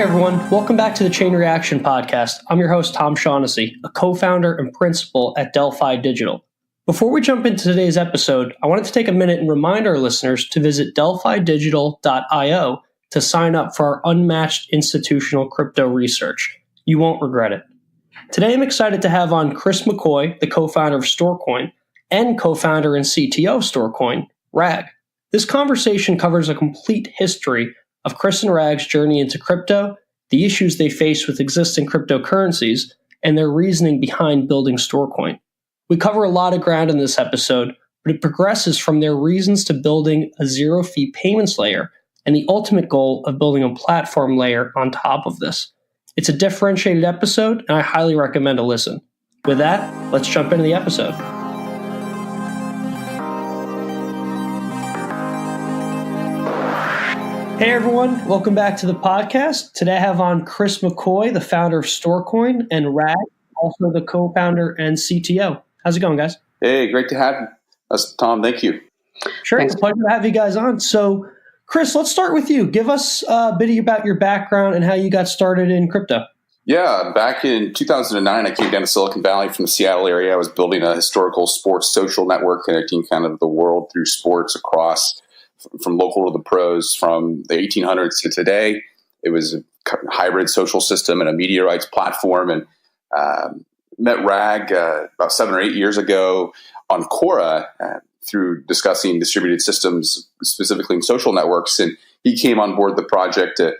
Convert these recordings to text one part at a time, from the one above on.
everyone, welcome back to the Chain Reaction Podcast. I'm your host, Tom Shaughnessy, a co-founder and principal at Delphi Digital. Before we jump into today's episode, I wanted to take a minute and remind our listeners to visit delphidigital.io to sign up for our unmatched institutional crypto research. You won't regret it. Today, I'm excited to have on Chris McCoy, the co-founder of Storecoin and co-founder and CTO of Storecoin, Rag. This conversation covers a complete history of Chris and Rag's journey into crypto, the issues they face with existing cryptocurrencies, and their reasoning behind building Storecoin. We cover a lot of ground in this episode, but it progresses from their reasons to building a zero-fee payments layer and the ultimate goal of building a platform layer on top of this. It's a differentiated episode, and I highly recommend a listen. With that, let's jump into the episode. Hey everyone, welcome back to the podcast. Today I have on Chris McCoy, the founder of Storecoin, and Rag, also the co-founder and CTO. How's it going, guys? Hey, great to have us, Tom. Thank you. Sure, Thanks. It's a pleasure to have you guys on. So, Chris, let's start with you. Give us a bit about your background and how you got started in crypto. Yeah, back in 2009, I came down to Silicon Valley from the Seattle area. I was building a historical sports social network connecting kind of the world through sports across from local to the pros, from the 1800s to today. It was a hybrid social system and a media rights platform, and met Rag about 7 or 8 years ago on Quora through discussing distributed systems, specifically in social networks. And he came on board the project to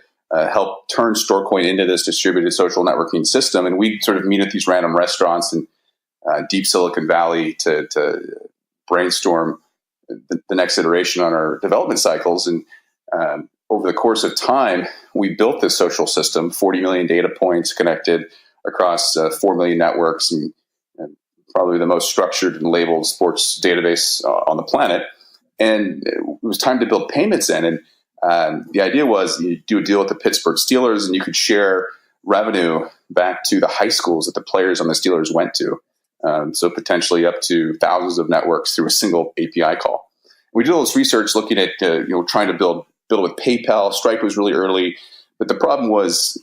help turn Storecoin into this distributed social networking system. And we sort of meet at these random restaurants in deep Silicon Valley to brainstorm the next iteration on our development cycles. And over the course of time, we built this social system, 40 million data points connected across 4 million networks, and probably the most structured and labeled sports database on the planet. And it was time to build payments in. And the idea was you do a deal with the Pittsburgh Steelers and you could share revenue back to the high schools that the players on the Steelers went to. So potentially up to thousands of networks through a single API call. We did all this research looking at trying to build with PayPal. Stripe was really early, but the problem was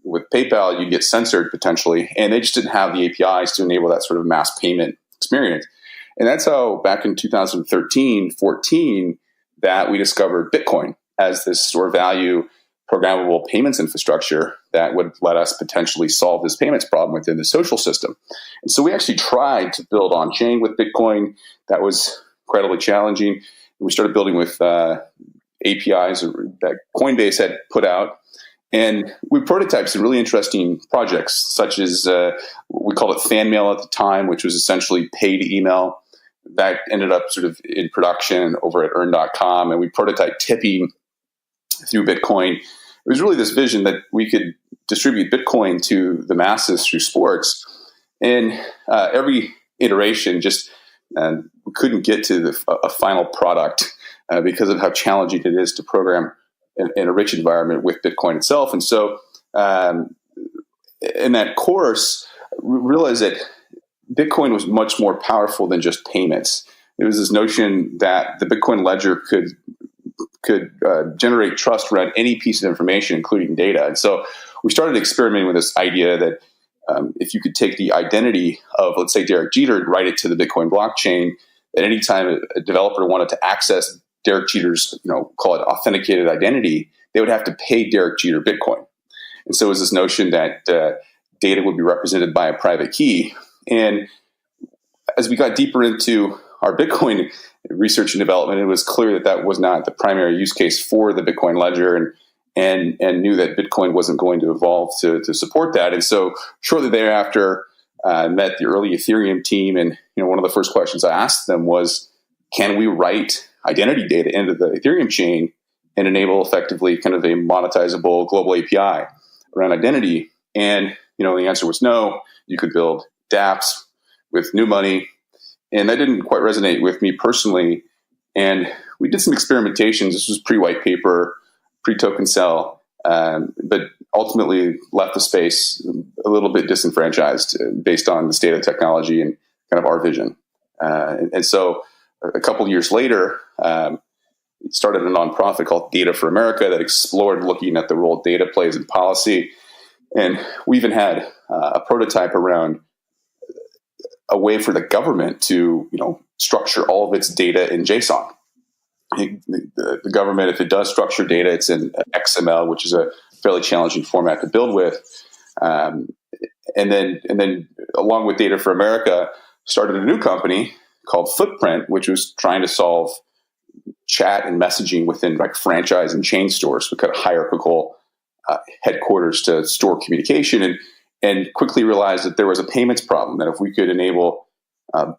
with PayPal, you'd get censored potentially, and they just didn't have the APIs to enable that sort of mass payment experience. And that's how back in 2013, 14, that we discovered Bitcoin as this store value programmable payments infrastructure that would let us potentially solve this payments problem within the social system. And so we actually tried to build on chain with Bitcoin. That was incredibly challenging. We started building with APIs that Coinbase had put out. And we prototyped some really interesting projects, such as we called it fan mail at the time, which was essentially paid email. That ended up sort of in production over at earn.com. And we prototyped tipping through Bitcoin. It was really this vision that we could distribute Bitcoin to the masses through sports. And every iteration just we couldn't get to a final product because of how challenging it is to program in a rich environment with Bitcoin itself. And so in that course, we realized that Bitcoin was much more powerful than just payments. There was this notion that the Bitcoin ledger could generate trust around any piece of information, including data. And so we started experimenting with this idea that if you could take the identity of, let's say, Derek Jeter and write it to the Bitcoin blockchain, at any time a developer wanted to access Derek Jeter's, call it authenticated identity, they would have to pay Derek Jeter Bitcoin. And so it was this notion that data would be represented by a private key. And as we got deeper into our Bitcoin research and development, it was clear that that was not the primary use case for the Bitcoin ledger, and knew that Bitcoin wasn't going to evolve to support that. And so shortly thereafter, I met the early Ethereum team, and one of the first questions I asked them was, can we write identity data into the Ethereum chain and enable effectively kind of a monetizable global API around identity? And the answer was no. You could build dApps with new money, and that didn't quite resonate with me personally. And we did some experimentations. This was pre-white paper, pre-token cell, but ultimately left the space a little bit disenfranchised based on the state of technology and kind of our vision. And so a couple of years later, started a nonprofit called Data for America that explored looking at the role data plays in policy. And we even had a prototype around a way for the government to, structure all of its data in JSON. The government, if it does structure data, it's in XML, which is a fairly challenging format to build with. And then along with Data for America, started a new company called Footprint, which was trying to solve chat and messaging within like franchise and chain stores. We kind of hierarchical headquarters to store communication, and quickly realized that there was a payments problem, that if we could enable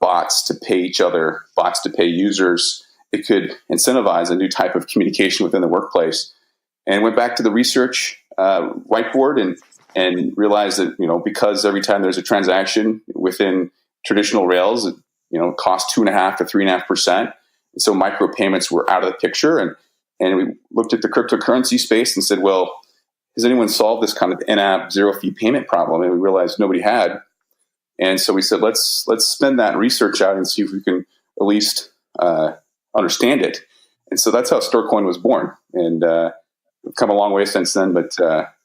bots to pay each other, bots to pay users, it could incentivize a new type of communication within the workplace. And went back to the research whiteboard and realized that, because every time there's a transaction within traditional rails, it costs 2.5% to 3.5%. So micropayments were out of the picture. And we looked at the cryptocurrency space and said, well, has anyone solved this kind of in-app zero-fee payment problem? And we realized nobody had. And so we said, let's spend that research out and see if we can at least understand it. And so that's how Storecoin was born. And we've come a long way since then, but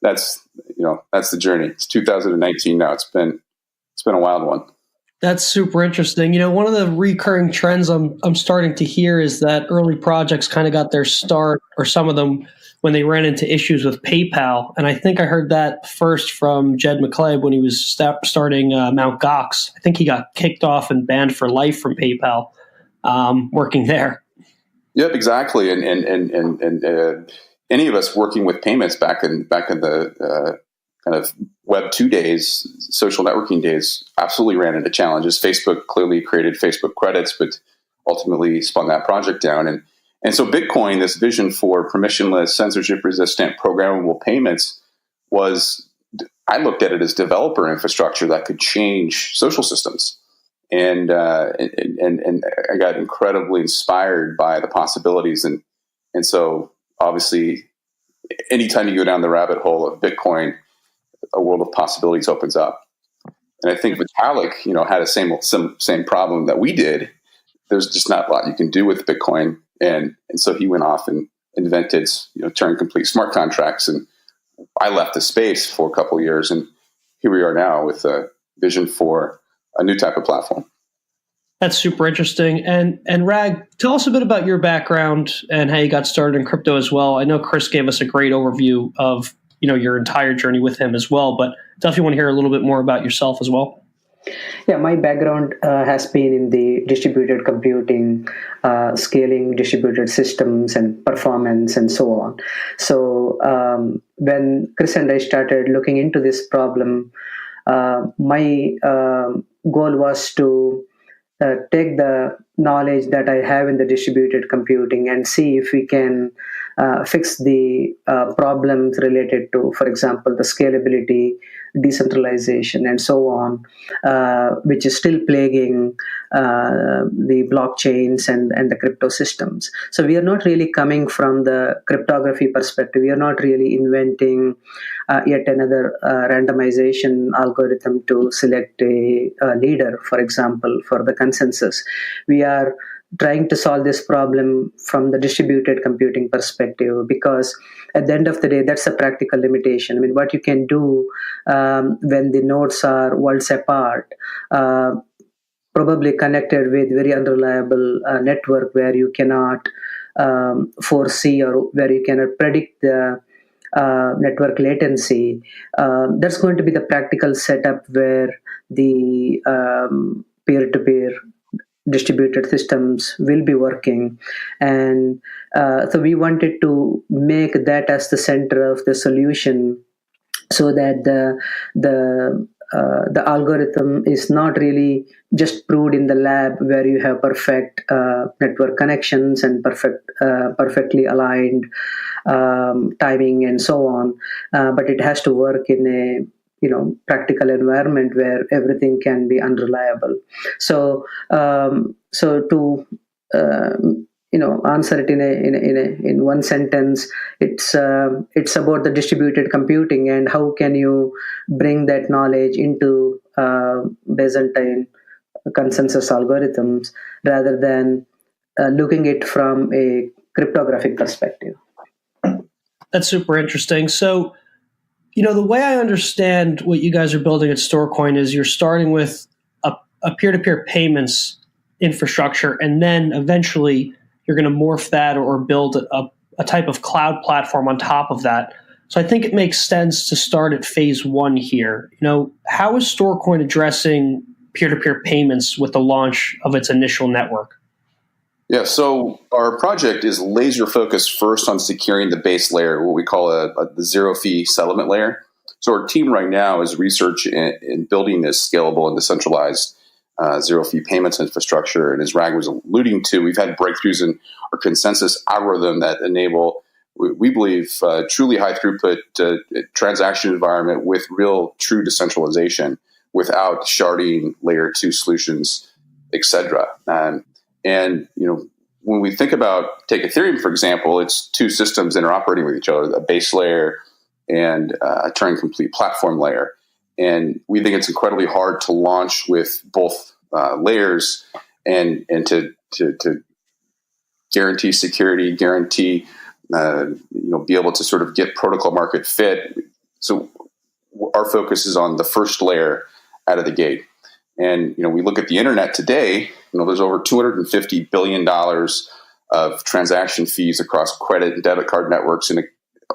that's the journey. It's 2019 now. It's been a wild one. That's super interesting. One of the recurring trends I'm starting to hear is that early projects kind of got their start, or some of them, when they ran into issues with PayPal. And I think I heard that first from Jed McCabe when he was starting Mt. Gox. I think he got kicked off and banned for life from PayPal working there. Yep, exactly. And any of us working with payments back in the kind of Web 2 days, social networking days, absolutely ran into challenges. Facebook clearly created Facebook credits, but ultimately spun that project down. And so Bitcoin, this vision for permissionless, censorship-resistant, programmable payments, I looked at it as developer infrastructure that could change social systems. And I got incredibly inspired by the possibilities. And so obviously, anytime you go down the rabbit hole of Bitcoin, a world of possibilities opens up. And I think Vitalik, had a same problem that we did. There's just not a lot you can do with Bitcoin. And so he went off and invented, Turing complete smart contracts. And I left the space for a couple of years. And here we are now with a vision for a new type of platform. That's super interesting. And Rag, tell us a bit about your background and how you got started in crypto as well. I know Chris gave us a great overview of your entire journey with him as well, but definitely want to hear a little bit more about yourself as well. Yeah, my background has been in the distributed computing, scaling distributed systems and performance and so on. So when Chris and I started looking into this problem, my goal was to take the knowledge that I have in the distributed computing and see if we can fix the problems related to, for example, the scalability, decentralization, and so on, which is still plaguing the blockchains and the crypto systems. So we are not really coming from the cryptography perspective. We are not really inventing yet another randomization algorithm to select a leader, for example, for the consensus. We are trying to solve this problem from the distributed computing perspective, because at the end of the day, that's a practical limitation. I mean, what you can do when the nodes are worlds apart, probably connected with very unreliable network where you cannot foresee or where you cannot predict the network latency, that's going to be the practical setup where the peer-to-peer distributed systems will be working. And so we wanted to make that as the center of the solution, so that the algorithm is not really just proved in the lab where you have perfect network connections and perfectly aligned timing and so on, but it has to work in a practical environment where everything can be unreliable. So to answer it in one sentence, it's about the distributed computing and how can you bring that knowledge into Byzantine consensus algorithms rather than looking it from a cryptographic perspective. That's super interesting. So, the way I understand what you guys are building at Storecoin is you're starting with a peer-to-peer payments infrastructure, and then eventually you're going to morph that or build a type of cloud platform on top of that. So I think it makes sense to start at phase one here. How is Storecoin addressing peer-to-peer payments with the launch of its initial network? Yeah, so our project is laser focused first on securing the base layer, what we call the zero fee settlement layer. So our team right now is research in building this scalable and decentralized zero fee payments infrastructure. And as Rag was alluding to, we've had breakthroughs in our consensus algorithm that enable, we believe, truly high throughput transaction environment with real true decentralization without sharding layer 2 solutions, etc. And when we think about, take Ethereum, for example, it's two systems interoperating with each other, a base layer and a Turing complete platform layer. And we think it's incredibly hard to launch with both layers and to guarantee security, guarantee, be able to sort of get protocol market fit. So our focus is on the first layer out of the gate. And, we look at the internet today, there's over $250 billion of transaction fees across credit and debit card networks and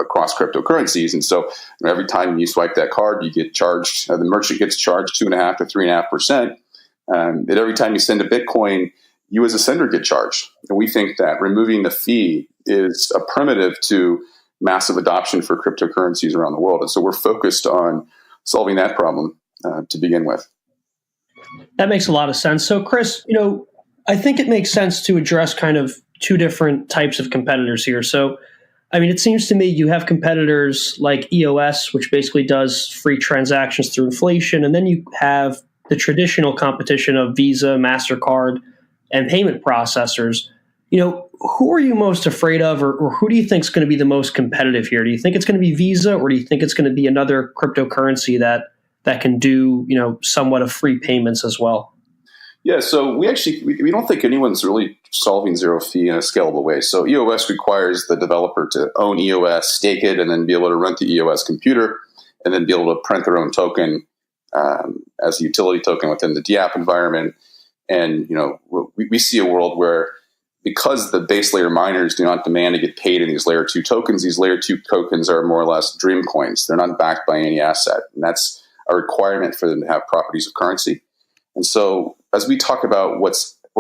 across cryptocurrencies. And so every time you swipe that card, you get charged, the merchant gets charged 2.5% to 3.5%. And every time you send a Bitcoin, you as a sender get charged. And we think that removing the fee is a primitive to massive adoption for cryptocurrencies around the world. And so we're focused on solving that problem to begin with. That makes a lot of sense. So, Chris, I think it makes sense to address kind of two different types of competitors here. So, it seems to me you have competitors like EOS, which basically does free transactions through inflation. And then you have the traditional competition of Visa, MasterCard, and payment processors. Who are you most afraid of, or who do you think is going to be the most competitive here? Do you think it's going to be Visa, or do you think it's going to be another cryptocurrency that can do, somewhat of free payments as well? Yeah, so we don't think anyone's really solving zero fee in a scalable way. So EOS requires the developer to own EOS, stake it, and then be able to run the EOS computer, and then be able to print their own token as a utility token within the DApp environment. And we see a world where, because the base layer miners do not demand to get paid in these layer 2 tokens, these layer 2 tokens are more or less dream coins. They're not backed by any asset, and that's a requirement for them to have properties of currency. And so as we talk about what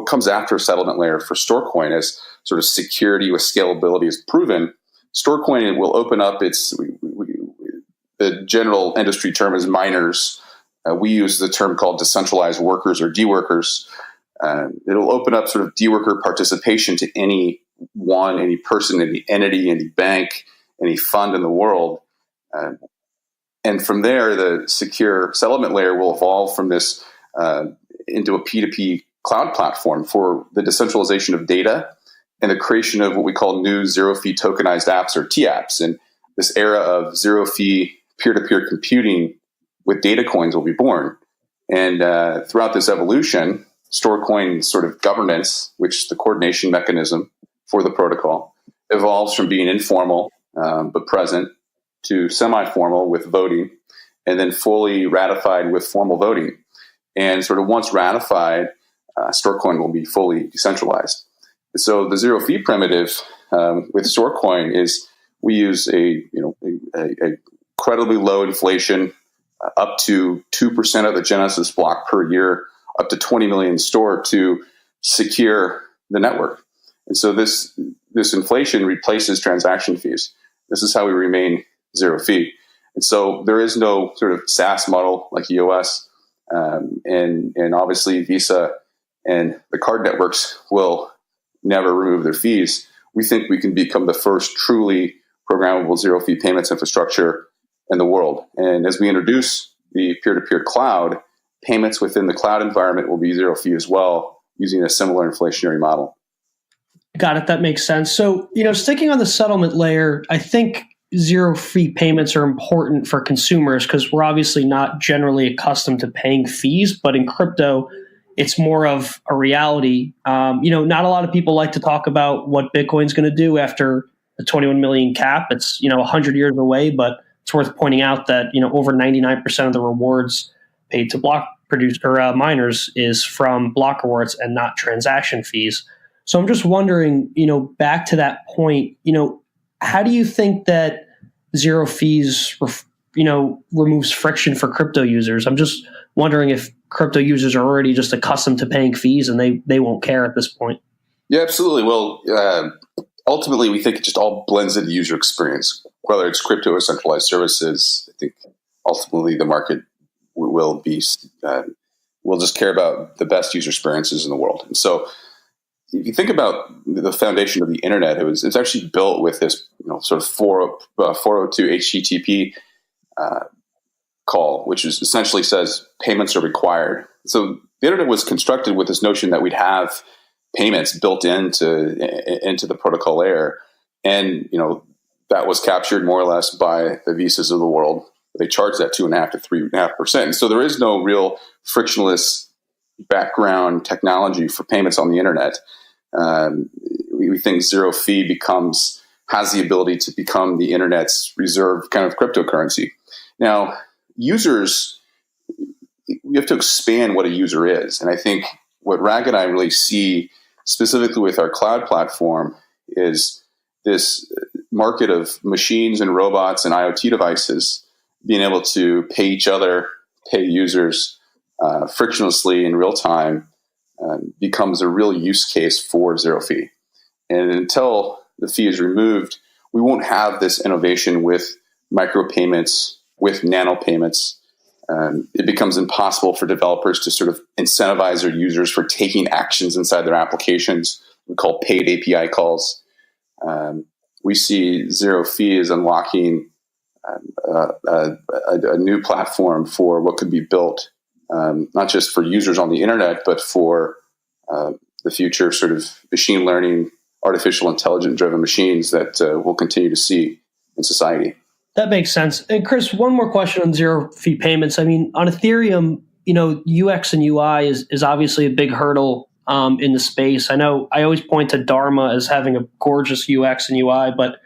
comes after a settlement layer for Storecoin as sort of security with scalability is proven, Storecoin will open up the general industry term is miners. We use the term called decentralized workers or deworkers. It'll open up sort of deworker participation to any person, any entity, any bank, any fund in the world. And from there, the secure settlement layer will evolve from this into a P2P cloud platform for the decentralization of data and the creation of what we call new zero-fee tokenized apps, or TApps. And this era of zero-fee peer-to-peer computing with data coins will be born. And throughout this evolution, Storecoin sort of governance, which is the coordination mechanism for the protocol, evolves from being informal but present to semi-formal with voting, and then fully ratified with formal voting. And sort of once ratified, Storecoin will be fully decentralized. So the zero fee primitive with Storecoin is we use a incredibly low inflation, up to 2% of the Genesis block per year, up to 20 million stored to secure the network. And so this inflation replaces transaction fees. This is how we remain zero fee. And so there is no sort of SaaS model like EOS. And obviously Visa and the card networks will never remove their fees. We think we can become the first truly programmable zero fee payments infrastructure in the world. And as we introduce the peer-to-peer cloud, payments within the cloud environment will be zero fee as well, using a similar inflationary model. Got it. That makes sense. So, sticking on the settlement layer, I think zero fee payments are important for consumers because we're obviously not generally accustomed to paying fees. But in crypto, it's more of a reality. Not a lot of people like to talk about what Bitcoin's going to do after the 21 million cap. It's 100 years away, but it's worth pointing out that over 99% of the rewards paid to block miners is from block rewards and not transaction fees. So I'm just wondering, back to that point, how do you think that zero fees, removes friction for crypto users? I'm just wondering if crypto users are already just accustomed to paying fees and they won't care at this point. Yeah, absolutely. Well, ultimately, we think it just all blends into user experience, whether it's crypto or centralized services. I think ultimately the market will just care about the best user experiences in the world. And so if you think about the foundation of the internet, it's actually built with this sort of 402 HTTP call, which essentially says payments are required. So the internet was constructed with this notion that we'd have payments built into the protocol layer, and that was captured more or less by the Visas of the world. They charge that 2.5% to 3.5%. And so there is no real frictionless background technology for payments on the internet. We think zero fee has the ability to become the internet's reserve kind of cryptocurrency. Now, users, we have to expand what a user is. And I think what Rag and I really see specifically with our cloud platform is this market of machines and robots and IoT devices being able to pay each other, pay users frictionlessly in real time becomes a real use case for zero fee. And until the fee is removed, we won't have this innovation with micropayments, with nano payments. It becomes impossible for developers to sort of incentivize their users for taking actions inside their applications. We call paid API calls. We see zero fee as unlocking a new platform for what could be built, not just for users on the internet, but for the future sort of machine learning, artificial intelligence driven machines that we'll continue to see in society. That makes sense. And Chris, one more question on zero fee payments. I mean, on Ethereum, UX and UI is obviously a big hurdle in the space. I know I always point to Dharma as having a gorgeous UX and UI, but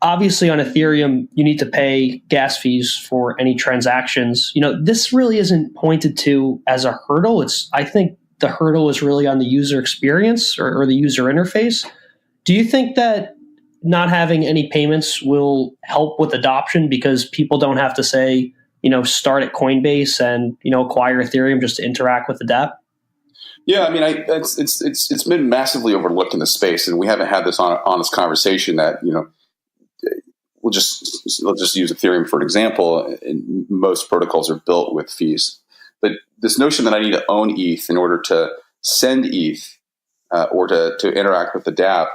obviously on Ethereum, you need to pay gas fees for any transactions. This really isn't pointed to as a hurdle. I think the hurdle is really on the user experience or the user interface. Do you think that not having any payments will help with adoption because people don't have to say, start at Coinbase and, acquire Ethereum just to interact with the dApp? Yeah, I mean, it's been massively overlooked in the space, and we haven't had this honest conversation that, we'll just use Ethereum for an example. And most protocols are built with fees. But this notion that I need to own ETH in order to send ETH or to interact with the dApp,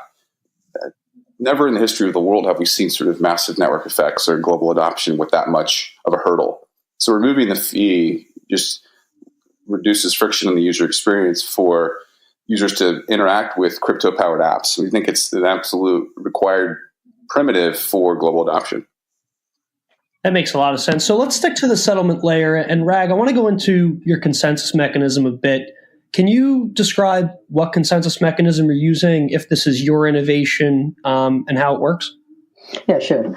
never in the history of the world have we seen sort of massive network effects or global adoption with that much of a hurdle. So removing the fee just reduces friction in the user experience for users to interact with crypto-powered apps. We think it's an absolute required primitive for global adoption. That makes a lot of sense. So let's stick to the settlement layer. And Rag, I want to go into your consensus mechanism a bit. Can you describe what consensus mechanism you're using, if this is your innovation, and how it works? Yeah, sure.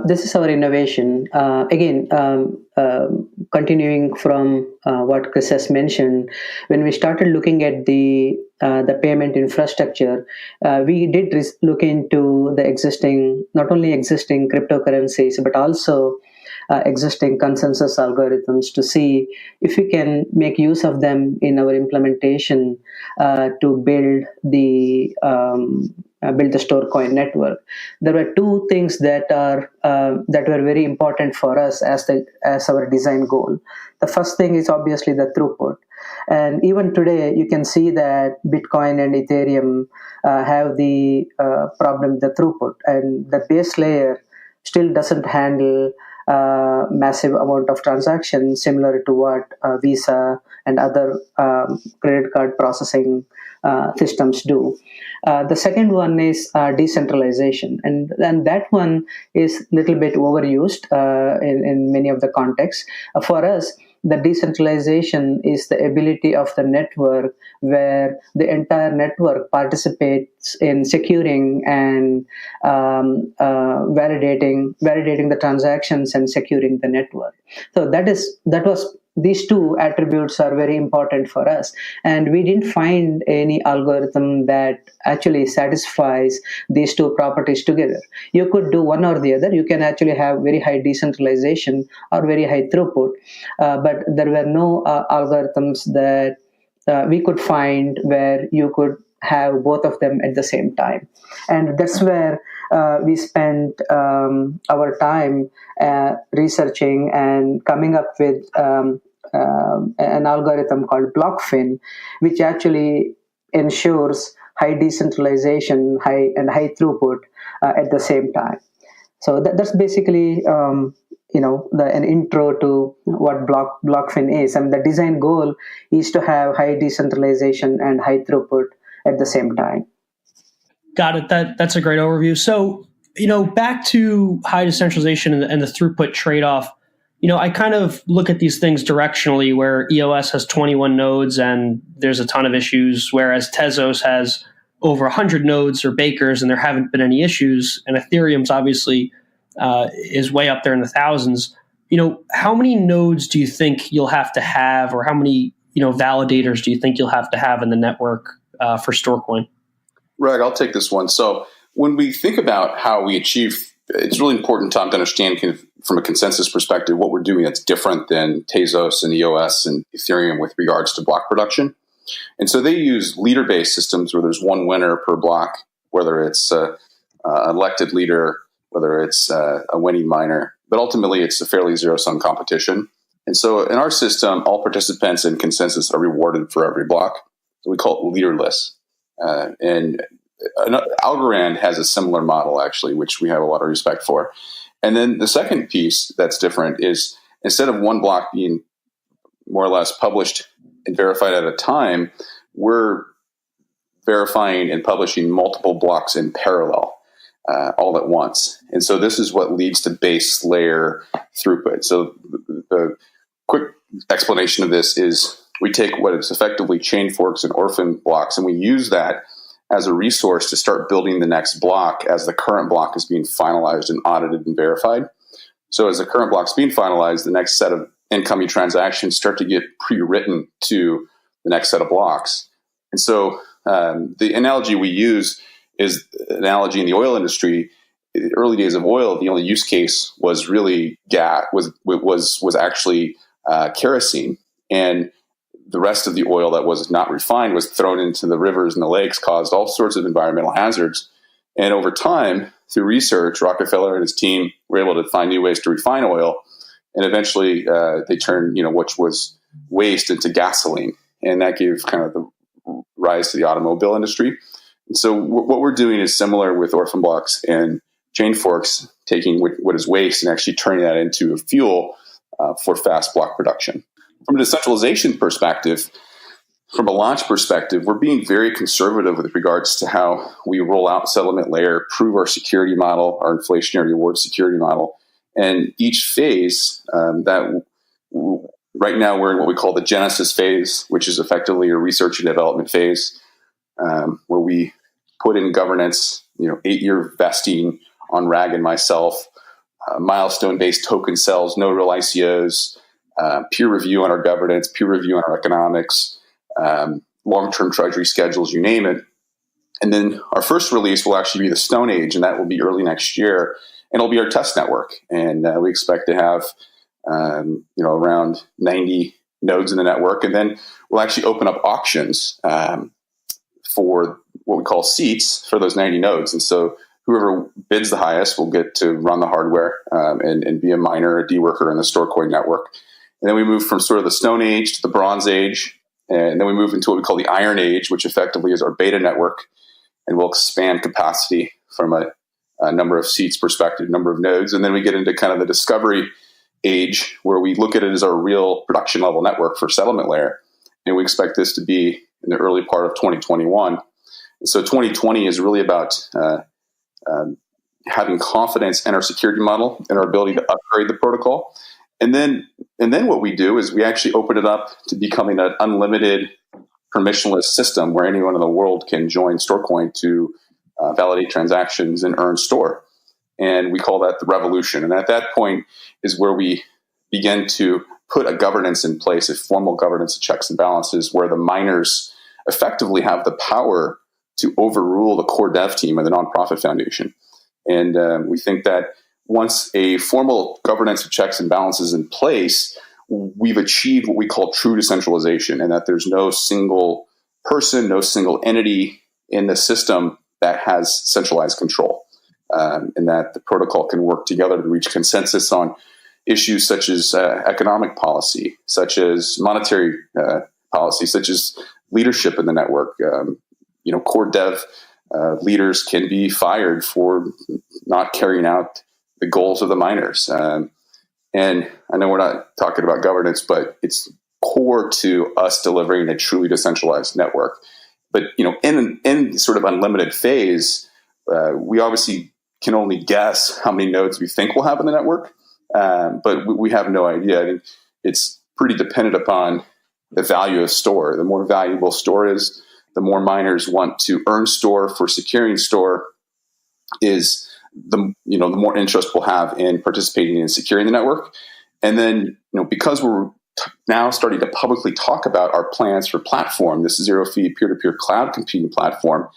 This is our innovation. Continuing from what Chris has mentioned, when we started looking at the payment infrastructure, we did look into the not only existing cryptocurrencies, but also existing consensus algorithms to see if we can make use of them in our implementation to build the Storecoin network. There were two things that were very important for us as our design goal. The first thing is obviously the throughput. And even today, you can see that Bitcoin and Ethereum have the problem with the throughput, and the base layer still doesn't handle massive amount of transactions similar to what Visa and other credit card processing systems do. The second one is decentralization, and that one is a little bit overused in many of the contexts. For us, the decentralization is the ability of the network where the entire network participates in securing and validating the transactions and securing the network. So these two attributes are very important for us, and we didn't find any algorithm that actually satisfies these two properties together. You could do one or the other. You can actually have very high decentralization or very high throughput, but there were no algorithms that we could find where you could have both of them at the same time. And that's where we spent our time researching and coming up with an algorithm called BlockFin, which actually ensures high decentralization, high throughput at the same time. So that's basically an intro to what BlockFin is. I mean, the design goal is to have high decentralization and high throughput at the same time. Got it. That's a great overview. So, back to high decentralization and the throughput trade-off, I kind of look at these things directionally, where EOS has 21 nodes and there's a ton of issues, whereas Tezos has over 100 nodes or bakers and there haven't been any issues. And Ethereum's obviously is way up there in the thousands. How many nodes do you think you'll have to have, or how many, validators do you think you'll have to have in the network for Storecoin? Right, I'll take this one. So when we think about how we achieve, it's really important, Tom, to understand kind of from a consensus perspective what we're doing that's different than Tezos and EOS and Ethereum with regards to block production. And so they use leader-based systems where there's one winner per block, whether it's an elected leader, whether it's a winning miner, but ultimately it's a fairly zero-sum competition. And so in our system, all participants in consensus are rewarded for every block. So we call it leaderless. And Algorand has a similar model, actually, which we have a lot of respect for. And then the second piece that's different is instead of one block being more or less published and verified at a time, we're verifying and publishing multiple blocks in parallel all at once. And so this is what leads to base layer throughput. So the quick explanation of this is we take what is effectively chain forks and orphan blocks, and we use that as a resource to start building the next block as the current block is being finalized and audited and verified. So as the current block is being finalized, the next set of incoming transactions start to get pre-written to the next set of blocks. And so the analogy we use is an analogy in the oil industry. In the early days of oil, the only use case was really gas, was actually kerosene. And the rest of the oil that was not refined was thrown into the rivers and the lakes, caused all sorts of environmental hazards. And over time, through research, Rockefeller and his team were able to find new ways to refine oil. And eventually they turned, which was waste into gasoline. And that gave kind of the rise to the automobile industry. And so what we're doing is similar with orphan blocks and chain forks, taking what is waste and actually turning that into a fuel for fast block production. From a decentralization perspective, from a launch perspective, we're being very conservative with regards to how we roll out settlement layer, prove our security model, our inflationary reward security model. And each phase right now we're in what we call the Genesis phase, which is effectively a research and development phase, where we put in governance, 8-year vesting on RAG and myself, milestone-based token sales, no real ICOs, peer review on our governance, peer review on our economics, long-term treasury schedules, you name it. And then our first release will actually be the Stone Age, and that will be early next year. And it'll be our test network. And we expect to have, around 90 nodes in the network. And then we'll actually open up auctions for what we call seats for those 90 nodes. And so whoever bids the highest will get to run the hardware and be a miner, a deworker in the Storecoin network. And then we move from sort of the Stone Age to the Bronze Age. And then we move into what we call the Iron Age, which effectively is our beta network. And we'll expand capacity from a number of seats perspective, number of nodes. And then we get into kind of the discovery age, where we look at it as our real production level network for settlement layer. And we expect this to be in the early part of 2021. And so 2020 is really about having confidence in our security model and our ability to upgrade the protocol. And then what we do is we actually open it up to becoming an unlimited permissionless system where anyone in the world can join Storecoin to validate transactions and earn store. And we call that the revolution. And at that point is where we begin to put a governance in place, a formal governance of checks and balances, where the miners effectively have the power to overrule the core dev team of the nonprofit foundation. And we think that once a formal governance of checks and balances is in place, we've achieved what we call true decentralization, and that there's no single person, no single entity in the system that has centralized control, and that the protocol can work together to reach consensus on issues such as economic policy, such as monetary policy, such as leadership in the network. Core dev leaders can be fired for not carrying out the goals of the miners. And I know we're not talking about governance, but it's core to us delivering a truly decentralized network. But in sort of unlimited phase, we obviously can only guess how many nodes we think we'll have in the network, but we have no idea. I think it's pretty dependent upon the value of store. The more valuable store is, the more miners want to earn store for securing store, is the more interest we'll have in participating in securing the network. And then, because we're now starting to publicly talk about our plans for platform, this zero fee peer-to-peer cloud computing platform,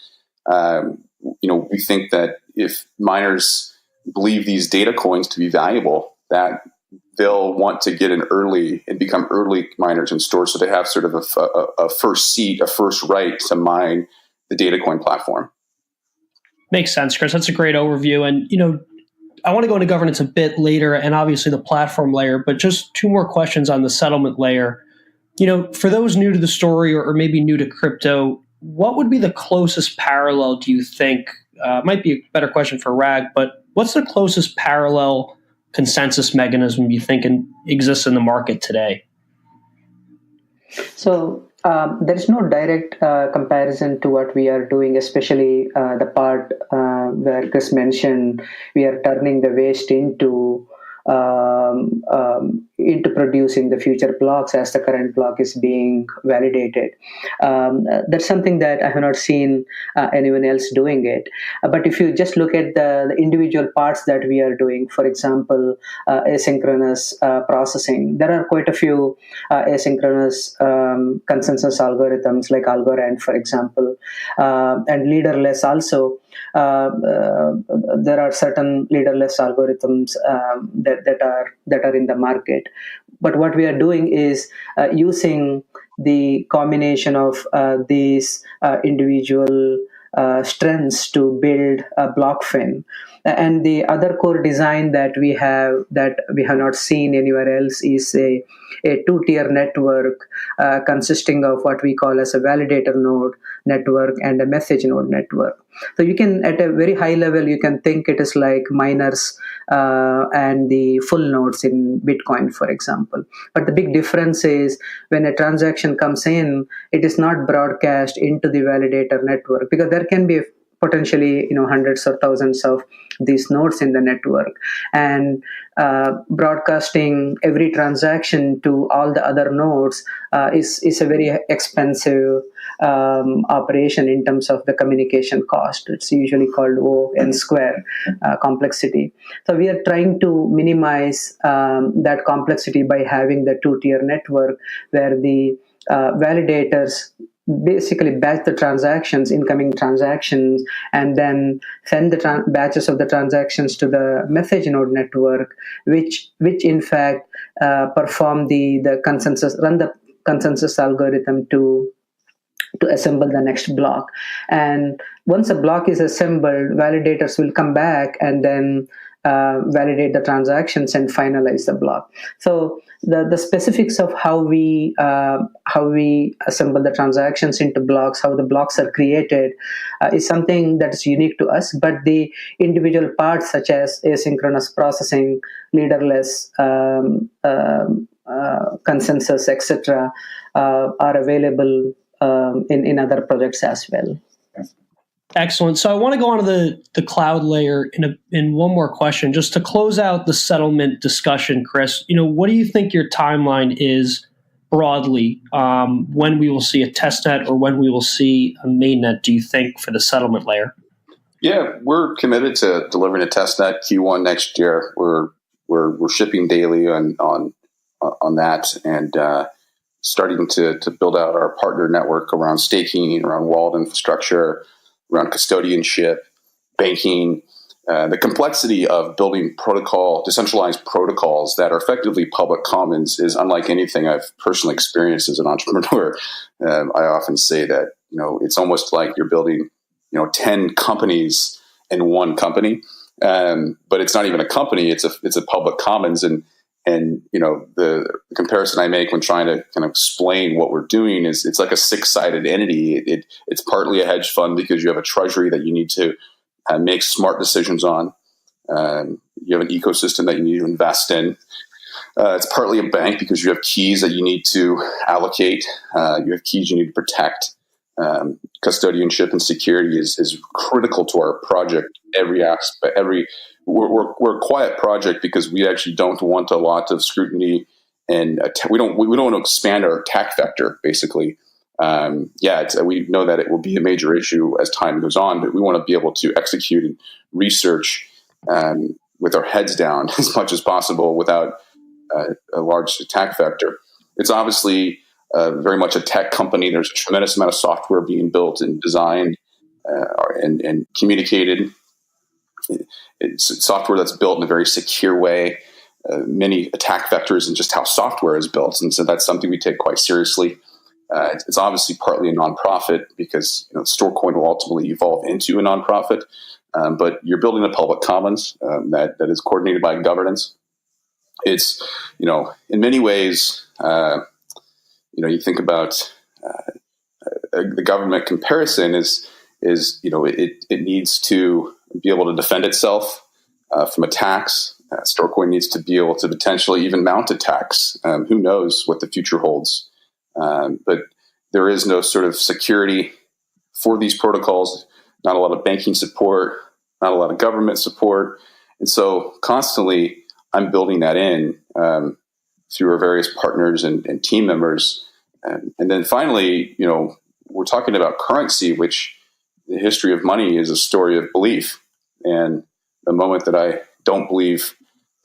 we think that if miners believe these data coins to be valuable, that they'll want to get in early and become early miners in store, so they have sort of a first seat, a first right to mine the data coin platform. Makes sense, Chris. That's a great overview. And, I want to go into governance a bit later and obviously the platform layer, but just two more questions on the settlement layer. For those new to the story or maybe new to crypto, what would be the closest parallel, do you think? Might be a better question for Rag, but what's the closest parallel consensus mechanism you think exists in the market today? So there is no direct comparison to what we are doing, especially the part where Chris mentioned we are turning the waste into producing the future blocks as the current block is being validated. That's something that I have not seen anyone else doing it. But if you just look at the individual parts that we are doing, for example, asynchronous processing, there are quite a few asynchronous consensus algorithms like Algorand, for example, and leaderless also. There are certain leaderless algorithms that are in the market. But what we are doing is using the combination of these individual strengths to build a blockchain. And the other core design that we have not seen anywhere else is a two-tier network consisting of what we call as a validator node network and a message node network. So you can, at a very high level, you can think it is like miners and the full nodes in Bitcoin, for example. But the big difference is when a transaction comes in, it is not broadcast into the validator network, because there can be potentially hundreds or thousands of these nodes in the network, and broadcasting every transaction to all the other nodes is a very expensive operation in terms of the communication cost. It's usually called O(n) square complexity. So we are trying to minimize that complexity by having the two-tier network where the validators basically batch the incoming transactions, and then send the batches of the transactions to the message node network, which in fact perform the consensus algorithm to assemble the next block. And once a block is assembled, validators will come back and then validate the transactions and finalize the block. So the specifics of how we assemble the transactions into blocks, how the blocks are created, is something that is unique to us. But the individual parts, such as asynchronous processing, leaderless consensus, etc., are available in other projects as well. Excellent. So I want to go on to the cloud layer in one more question, just to close out the settlement discussion, Chris. What do you think your timeline is broadly, when we will see a testnet or when we will see a mainnet, do you think, for the settlement layer? Yeah, we're committed to delivering a testnet Q1 next year. We're shipping daily on that, and starting to build out our partner network around staking, around wallet infrastructure, around custodianship, banking. The complexity of building decentralized protocols that are effectively public commons is unlike anything I've personally experienced as an entrepreneur. I often say that it's almost like you're building 10 companies in one company, but it's not even a company; it's a public commons. And the comparison I make when trying to kind of explain what we're doing is it's like a six-sided entity. It's partly a hedge fund because you have a treasury that you need to make smart decisions on. You have an ecosystem that you need to invest in. It's partly a bank because you have keys that you need to allocate. You have keys you need to protect. Custodianship and security is critical to our project. Every aspect, we're a quiet project because we actually don't want a lot of scrutiny, and we don't want to expand our attack vector. Basically, we know that it will be a major issue as time goes on, but we want to be able to execute and research with our heads down as much as possible without a large attack vector. It's obviously very much a tech company. There's a tremendous amount of software being built and designed and communicated. It's software that's built in a very secure way. Many attack vectors and just how software is built, and so that's something we take quite seriously. It's obviously partly a nonprofit because Storecoin will ultimately evolve into a nonprofit, but you're building a public commons that is coordinated by governance. It's in many ways. You think about the government comparison is it needs to be able to defend itself from attacks. Storecoin needs to be able to potentially even mount attacks. Who knows what the future holds? But there is no sort of security for these protocols. Not a lot of banking support. Not a lot of government support. And so constantly, I'm building that in through our various partners and team members. And then finally, we're talking about currency, which the history of money is a story of belief. And the moment that I don't believe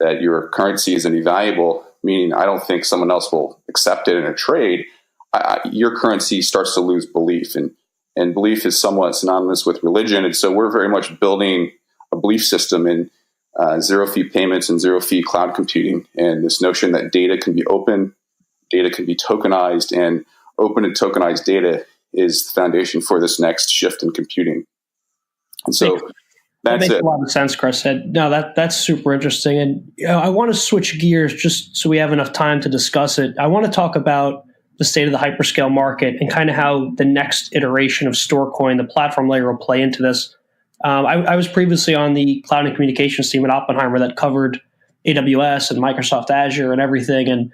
that your currency is any valuable, meaning I don't think someone else will accept it in a trade, your currency starts to lose belief. And belief is somewhat synonymous with religion. And so we're very much building a belief system in zero-fee payments and zero-fee cloud computing. And this notion that data can be open, data can be tokenized, and open and tokenized data is the foundation for this next shift in computing. And so that makes a lot of sense, Chris. No, that's super interesting. And I want to switch gears just so we have enough time to discuss it. I want to talk about the state of the hyperscale market and kind of how the next iteration of Storecoin, the platform layer, will play into this. I was previously on the cloud and communications team at Oppenheimer that covered AWS and Microsoft Azure and everything. And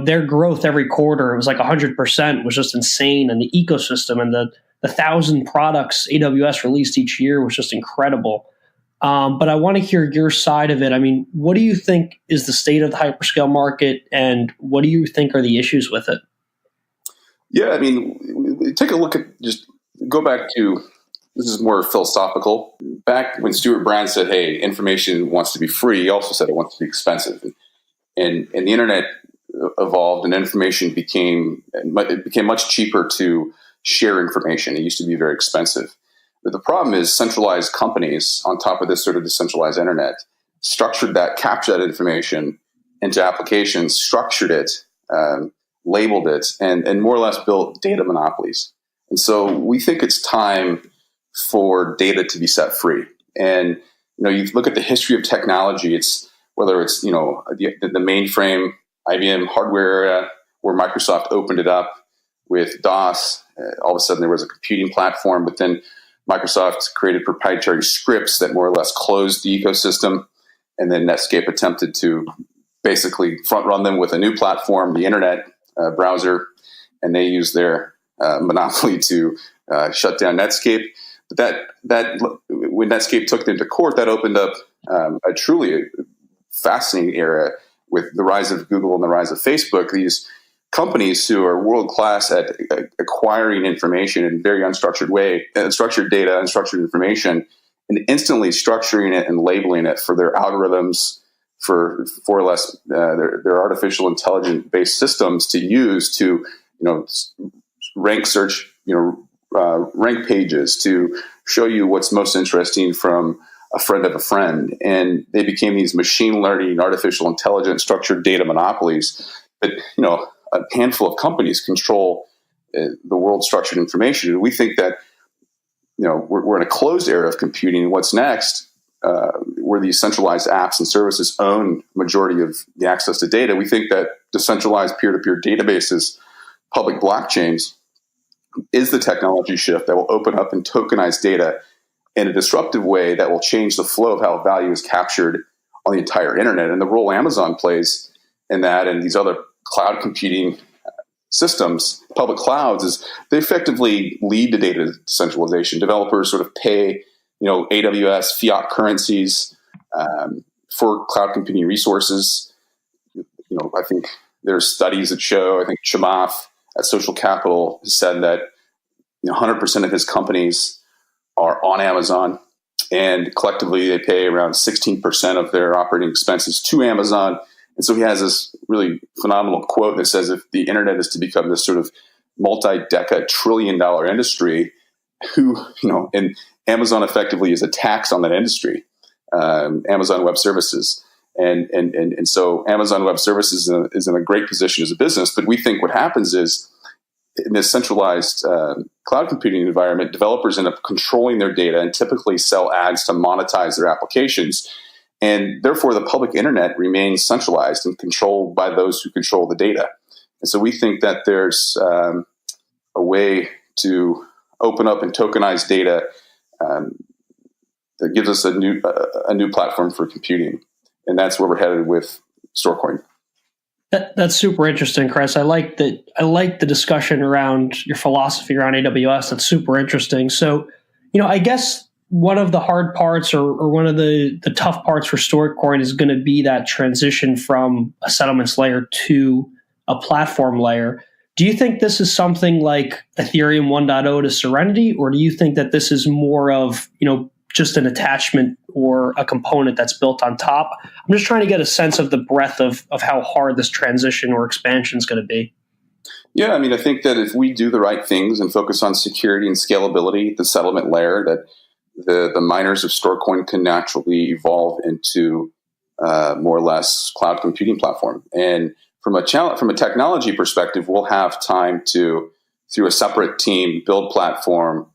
their growth every quarter, it was like 100%, was just insane. And the ecosystem and the 1,000 products AWS released each year was just incredible. But I want to hear your side of it. I mean, what do you think is the state of the hyperscale market, and what do you think are the issues with it? Yeah, I mean, take a look at, just go back to, this is more philosophical. Back when Stuart Brand said, hey, information wants to be free, he also said it wants to be expensive. And the internet evolved, and information became much cheaper to share information. It used to be very expensive. But the problem is centralized companies on top of this sort of decentralized internet captured that information into applications, structured it, labeled it, and more or less built data monopolies. And so we think it's time for data to be set free. And you look at the history of technology. It's whether it's the mainframe, IBM hardware era, where Microsoft opened it up with DOS. All of a sudden, there was a computing platform, but then Microsoft created proprietary scripts that more or less closed the ecosystem, and then Netscape attempted to basically front run them with a new platform, the internet browser, and they used their monopoly to shut down Netscape. That when Netscape took them to court, that opened up a truly fascinating era with the rise of Google and the rise of Facebook. These companies who are world class at acquiring information in very unstructured way, unstructured data, unstructured information, and instantly structuring it and labeling it for their algorithms, for or less their artificial intelligence based systems to use to rank search, rank pages, to show you what's most interesting from a friend of a friend. And they became these machine learning, artificial intelligence, structured data monopolies. But a handful of companies control the world's structured information. And we think that we're in a closed era of computing. What's next, where these centralized apps and services own majority of the access to data? We think that decentralized peer-to-peer databases, public blockchains, is the technology shift that will open up and tokenize data in a disruptive way that will change the flow of how value is captured on the entire internet. And the role Amazon plays in that, and these other cloud computing systems, public clouds, is they effectively lead to data decentralization. Developers sort of pay, AWS fiat currencies for cloud computing resources. I think there's studies that show, I think Chamath at Social Capital has said that 100% of his companies are on Amazon, and collectively they pay around 16% of their operating expenses to Amazon. And so he has this really phenomenal quote that says, if the internet is to become this sort of multi-decade trillion-dollar industry, and Amazon effectively is a tax on that industry, Amazon Web Services. And so Amazon Web Services is in a great position as a business. But we think what happens is, in this centralized cloud computing environment, developers end up controlling their data and typically sell ads to monetize their applications. And therefore, the public internet remains centralized and controlled by those who control the data. And so we think that there's a way to open up and tokenize data that gives us a new platform for computing. And that's where we're headed with Storecoin. That's super interesting, Chris. I like the discussion around your philosophy around AWS. That's super interesting. So, I guess one of the hard parts or one of the tough parts for Storecoin is going to be that transition from a settlements layer to a platform layer. Do you think this is something like Ethereum 1.0 to Serenity, or do you think that this is more of, just an attachment or a component that's built on top? I'm just trying to get a sense of the breadth of how hard this transition or expansion is going to be. Yeah, I think that if we do the right things and focus on security and scalability at the settlement layer, that the miners of Storecoin can naturally evolve into more or less cloud computing platform. And from a technology perspective, we'll have time to, through a separate team, build platform,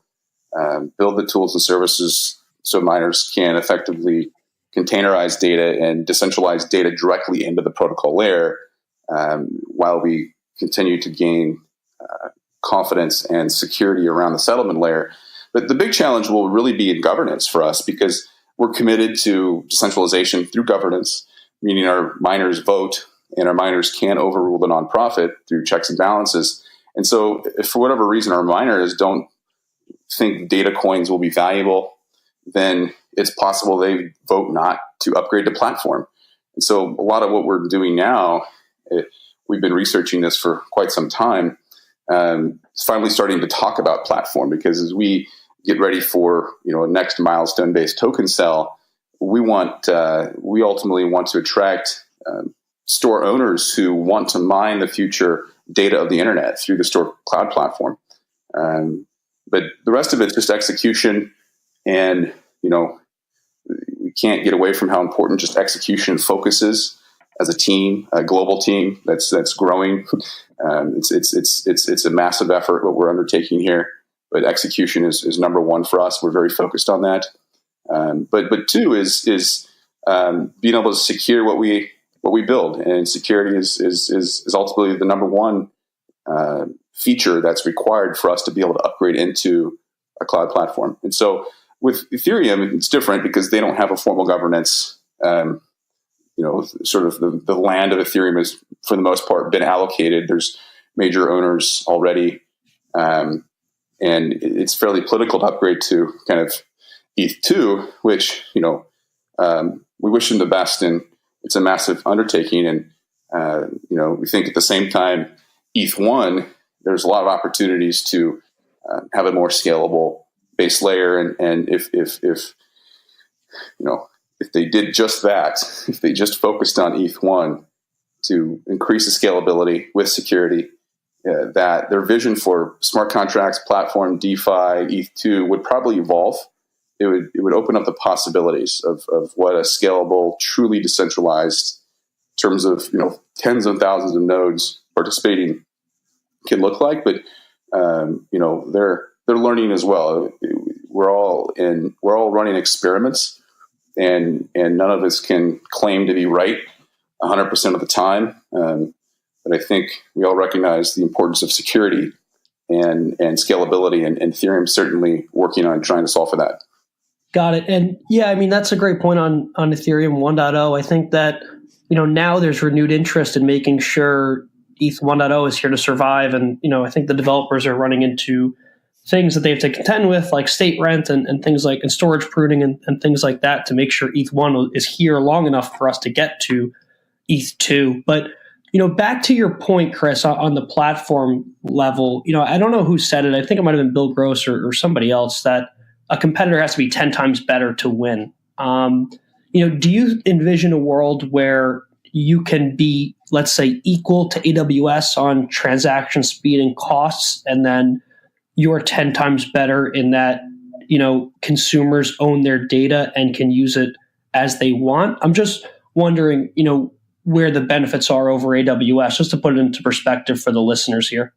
build the tools and services so miners can effectively containerize data and decentralize data directly into the protocol layer, while we continue to gain confidence and security around the settlement layer. But the big challenge will really be in governance for us, because we're committed to decentralization through governance, meaning our miners vote and our miners can overrule the nonprofit through checks and balances. And so if for whatever reason our miners don't think data coins will be valuable, then it's possible they vote not to upgrade the platform. And so a lot of what we're doing now, we've been researching this for quite some time, it's finally starting to talk about platform, because as we get ready for a next milestone-based token sell, we ultimately want to attract store owners who want to mine the future data of the internet through the Store Cloud platform. But the rest of it's just execution, and we can't get away from how important just execution and focus is as a team, a global team that's growing. It's a massive effort what we're undertaking here, but execution is number one for us. We're very focused on that. But two is being able to secure what we build, and security is ultimately the number one feature that's required for us to be able to upgrade into a cloud platform. And so with Ethereum, it's different because they don't have a formal governance. Sort of the land of Ethereum has, for the most part, been allocated. There's major owners already. And And it's fairly political to upgrade to kind of ETH2, which, we wish them the best, and it's a massive undertaking. And, we think at the same time, ETH1, there's a lot of opportunities to have a more scalable base layer. And if they did just that, if they just focused on ETH1 to increase the scalability with security, that their vision for smart contracts, platform, DeFi, ETH2 would probably evolve. It would open up the possibilities of what a scalable, truly decentralized, in terms of tens of thousands of nodes participating can look like. But they're learning as well. We're all running experiments, and none of us can claim to be right 100% of the time. But I think we all recognize the importance of security and scalability, and Ethereum's certainly working on trying to solve for that. Got it. And yeah, I mean, that's a great point on Ethereum 1.0. I think that, now there's renewed interest in making sure ETH 1.0 is here to survive. And, I think the developers are running into things that they have to contend with, like state rent and things like, and storage pruning and things like that, to make sure ETH 1 is here long enough for us to get to ETH 2. But, back to your point, Chris, on the platform level, I don't know who said it. I think it might have been Bill Gross or somebody else, that a competitor has to be 10 times better to win. Do you envision a world where you can be, let's say, equal to AWS on transaction speed and costs, and then you're 10 times better in that, consumers own their data and can use it as they want? I'm just wondering, where the benefits are over AWS, just to put it into perspective for the listeners here.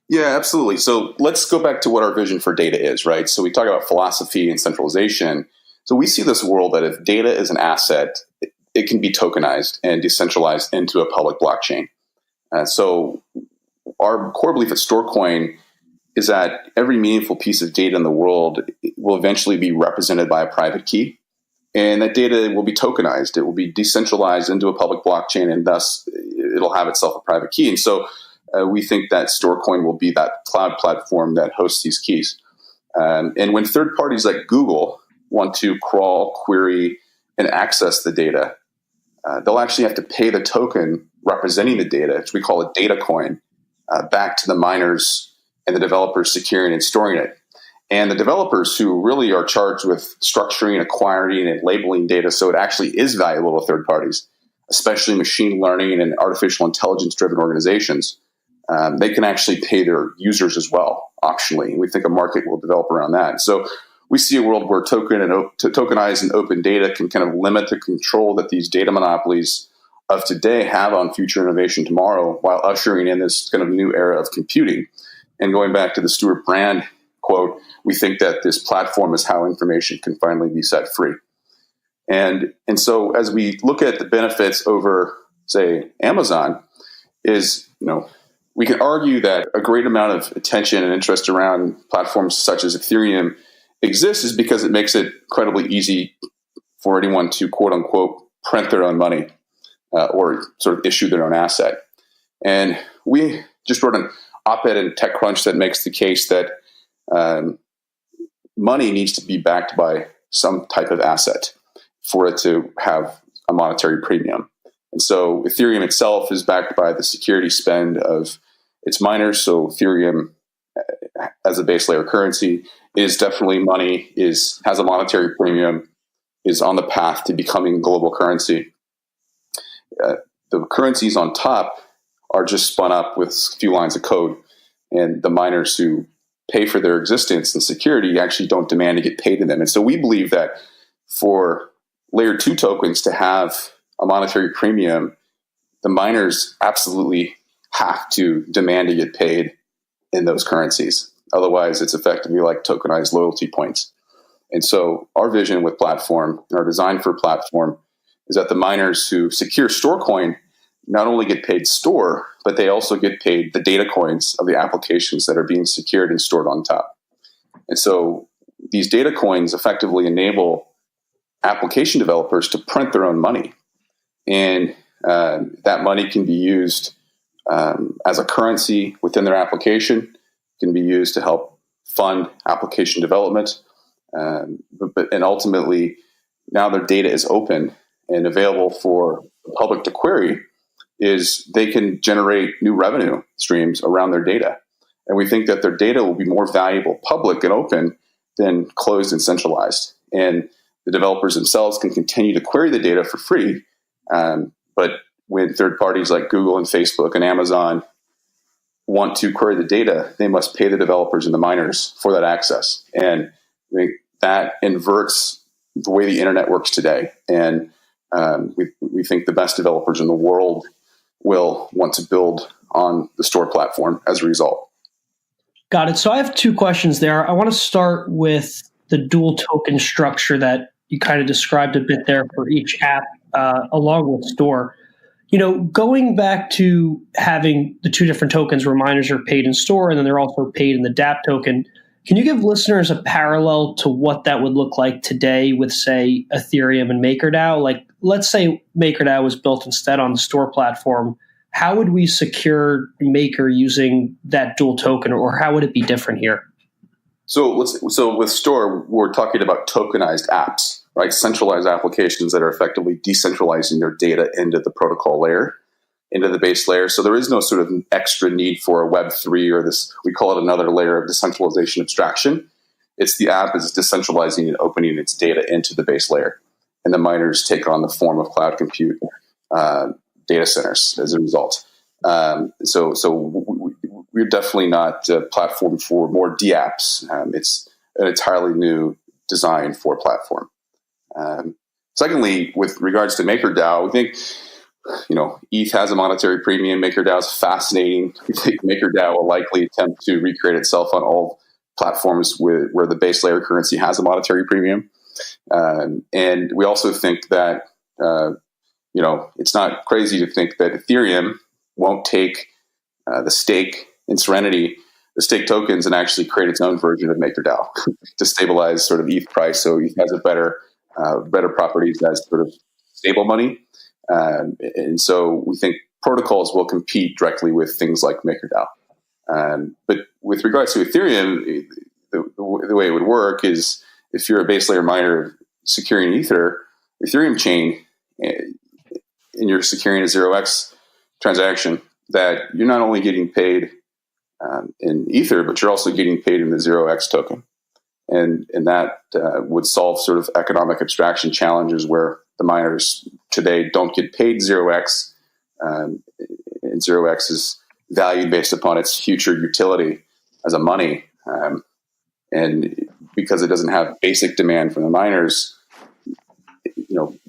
Yeah, absolutely. So let's go back to what our vision for data is, right? So we talk about philosophy and centralization. So we see this world that if data is an asset, it can be tokenized and decentralized into a public blockchain. So our core belief at Storecoin is that every meaningful piece of data in the world will eventually be represented by a private key. And that data will be tokenized. It will be decentralized into a public blockchain, and thus it'll have itself a private key. And so we think that Storecoin will be that cloud platform that hosts these keys. And when third parties like Google want to crawl, query, and access the data, they'll actually have to pay the token representing the data, which we call a data coin, back to the miners and the developers securing and storing it. And the developers, who really are charged with structuring, acquiring, and labeling data so it actually is valuable to third parties, especially machine learning and artificial intelligence-driven organizations, they can actually pay their users as well, optionally. And we think a market will develop around that. So we see a world where tokenized and open data can kind of limit the control that these data monopolies of today have on future innovation tomorrow, while ushering in this kind of new era of computing. And going back to the Stuart Brand quote, we think that this platform is how information can finally be set free. And so as we look at the benefits over, say, Amazon, is, we can argue that a great amount of attention and interest around platforms such as Ethereum exists is because it makes it incredibly easy for anyone to, quote unquote, print their own money or sort of issue their own asset. And we just wrote an op-ed in TechCrunch that makes the case that money needs to be backed by some type of asset for it to have a monetary premium. And so Ethereum itself is backed by the security spend of its miners. So Ethereum, as a base layer currency, is definitely money, has a monetary premium, is on the path to becoming global currency. The currencies on top are just spun up with a few lines of code, and the miners who pay for their existence and security actually don't demand to get paid in them. And so we believe that for layer 2 tokens to have a monetary premium, the miners absolutely have to demand to get paid in those currencies. Otherwise, it's effectively like tokenized loyalty points. And so our vision with platform, our design for platform, is that the miners who secure Storecoin not only get paid store, but they also get paid the data coins of the applications that are being secured and stored on top. And so these data coins effectively enable application developers to print their own money. And that money can be used as a currency within their application, can be used to help fund application development. And ultimately, now their data is open and available for the public to query, is they can generate new revenue streams around their data. And we think that their data will be more valuable public and open than closed and centralized. And the developers themselves can continue to query the data for free. But when third parties like Google and Facebook and Amazon want to query the data, they must pay the developers and the miners for that access. And I think that inverts the way the internet works today. And we think the best developers in the world will want to build on the Store platform as a result. Got it. So I have two questions there. I want to start with the dual token structure that you kind of described a bit there for each app, along with Store. Going back to having the two different tokens where miners are paid in Store and then they're also paid in the DApp token, can you give listeners a parallel to what that would look like today with, say, Ethereum and MakerDAO? Like, let's say MakerDAO was built instead on the Store platform. How would we secure Maker using that dual token, or how would it be different here? So with Store, we're talking about tokenized apps, right? Centralized applications that are effectively decentralizing their data into the protocol layer, into the base layer. So there is no sort of extra need for a Web3 or this, we call it another layer of decentralization abstraction. It's the app is decentralizing and opening its data into the base layer. And the miners take on the form of cloud compute data centers as a result. So we're definitely not a platform for more dApps. It's an entirely new design for a platform. Secondly, with regards to MakerDAO, we think, ETH has a monetary premium. MakerDAO is fascinating. We think MakerDAO will likely attempt to recreate itself on all platforms where the base layer currency has a monetary premium. And we also think that, it's not crazy to think that Ethereum won't take the stake in Serenity, the stake tokens, and actually create its own version of MakerDAO to stabilize sort of ETH price. So ETH has a better properties as sort of stable money. And so we think protocols will compete directly with things like MakerDAO. But with regards to Ethereum, the way it would work is if you're a base layer miner securing Ethereum chain, and you're securing a ZRX transaction, that you're not only getting paid in Ether, but you're also getting paid in the ZRX token. And that would solve sort of economic abstraction challenges where the miners today don't get paid ZRX, and ZRX is valued based upon its future utility as a money. And because it doesn't have basic demand from the miners,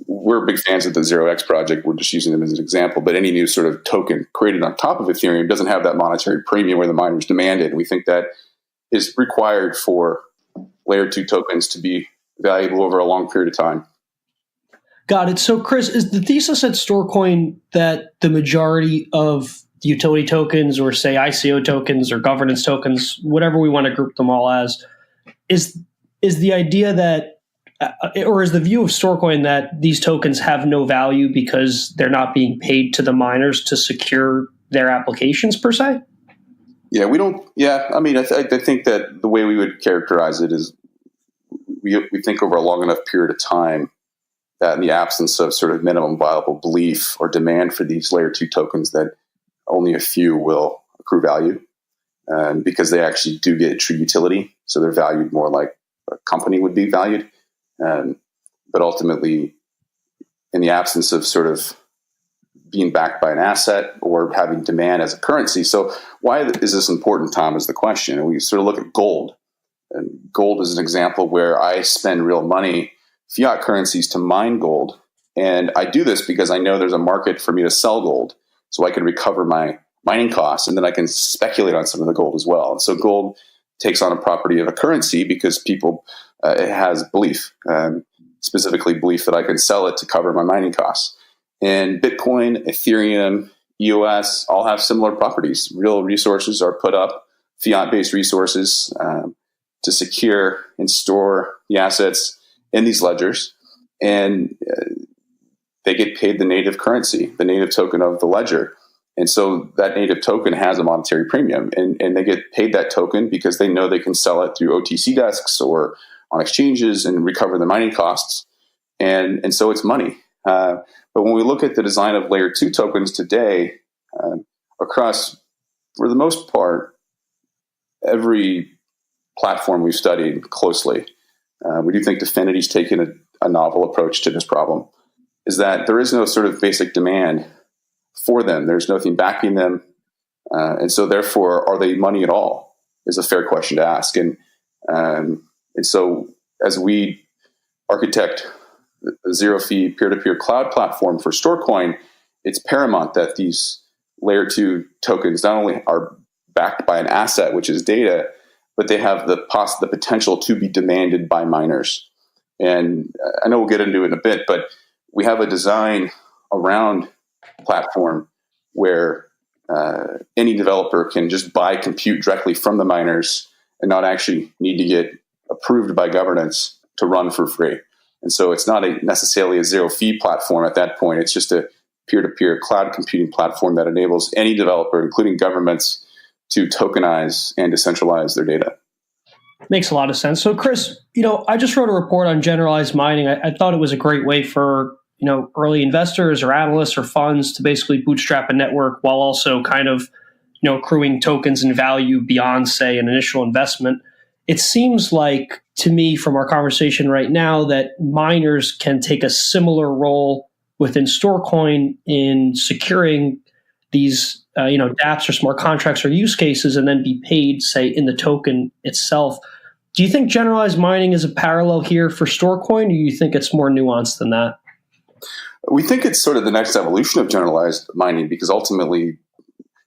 we're big fans of the ZRX project. We're just using them as an example. But any new sort of token created on top of Ethereum doesn't have that monetary premium where the miners demand it. And we think that is required for layer 2 tokens to be valuable over a long period of time. Got it. So, Chris, is the thesis at Storecoin that the majority of the utility tokens, or say ICO tokens or governance tokens, whatever we want to group them all as, is the idea that, or is the view of Storecoin that these tokens have no value because they're not being paid to the miners to secure their applications per se? Yeah, we don't. Yeah, I mean, I think that the way we would characterize it is we think over a long enough period of time that in the absence of sort of minimum viable belief or demand for these layer 2 tokens, that only a few will accrue value because they actually do get true utility. So they're valued more like a company would be valued. But ultimately, in the absence of sort of being backed by an asset or having demand as a currency. So why is this important, Tom, is the question. And we sort of look at gold. And gold is an example where I spend real money, fiat currencies, to mine gold. And I do this because I know there's a market for me to sell gold so I can recover my mining costs, and then I can speculate on some of the gold as well. And so gold takes on a property of a currency because people, it has belief, specifically belief that I can sell it to cover my mining costs. And Bitcoin, Ethereum, EOS all have similar properties. Real resources are put up, fiat-based resources, to secure and store the assets in these ledgers. And they get paid the native currency, the native token of the ledger. And so that native token has a monetary premium, and they get paid that token because they know they can sell it through OTC desks or on exchanges and recover the mining costs. And so it's money. But when we look at the design of layer 2 tokens today, across, for the most part, every platform we've studied closely, we do think Definity's taken a novel approach to this problem, is that there is no sort of basic demand for them. There's nothing backing them. And so therefore, are they money at all is a fair question to ask. And so as we architect the zero-fee peer-to-peer cloud platform for Storecoin, it's paramount that these layer 2 tokens not only are backed by an asset, which is data, but they have the potential to be demanded by miners. And I know we'll get into it in a bit, but we have a design around platform where any developer can just buy compute directly from the miners and not actually need to get approved by governance to run for free. And so it's not necessarily a zero-fee platform at that point. It's just a peer-to-peer cloud computing platform that enables any developer, including governments, to tokenize and decentralize their data. Makes a lot of sense. So, Chris, I just wrote a report on generalized mining. I thought it was a great way for early investors or analysts or funds to basically bootstrap a network while also kind of accruing tokens and value beyond, say, an initial investment. It seems like to me from our conversation right now that miners can take a similar role within Storecoin in securing these dApps or smart contracts or use cases and then be paid, say, in the token itself. Do you think generalized mining is a parallel here for Storecoin, or do you think it's more nuanced than that? We think it's sort of the next evolution of generalized mining, because ultimately,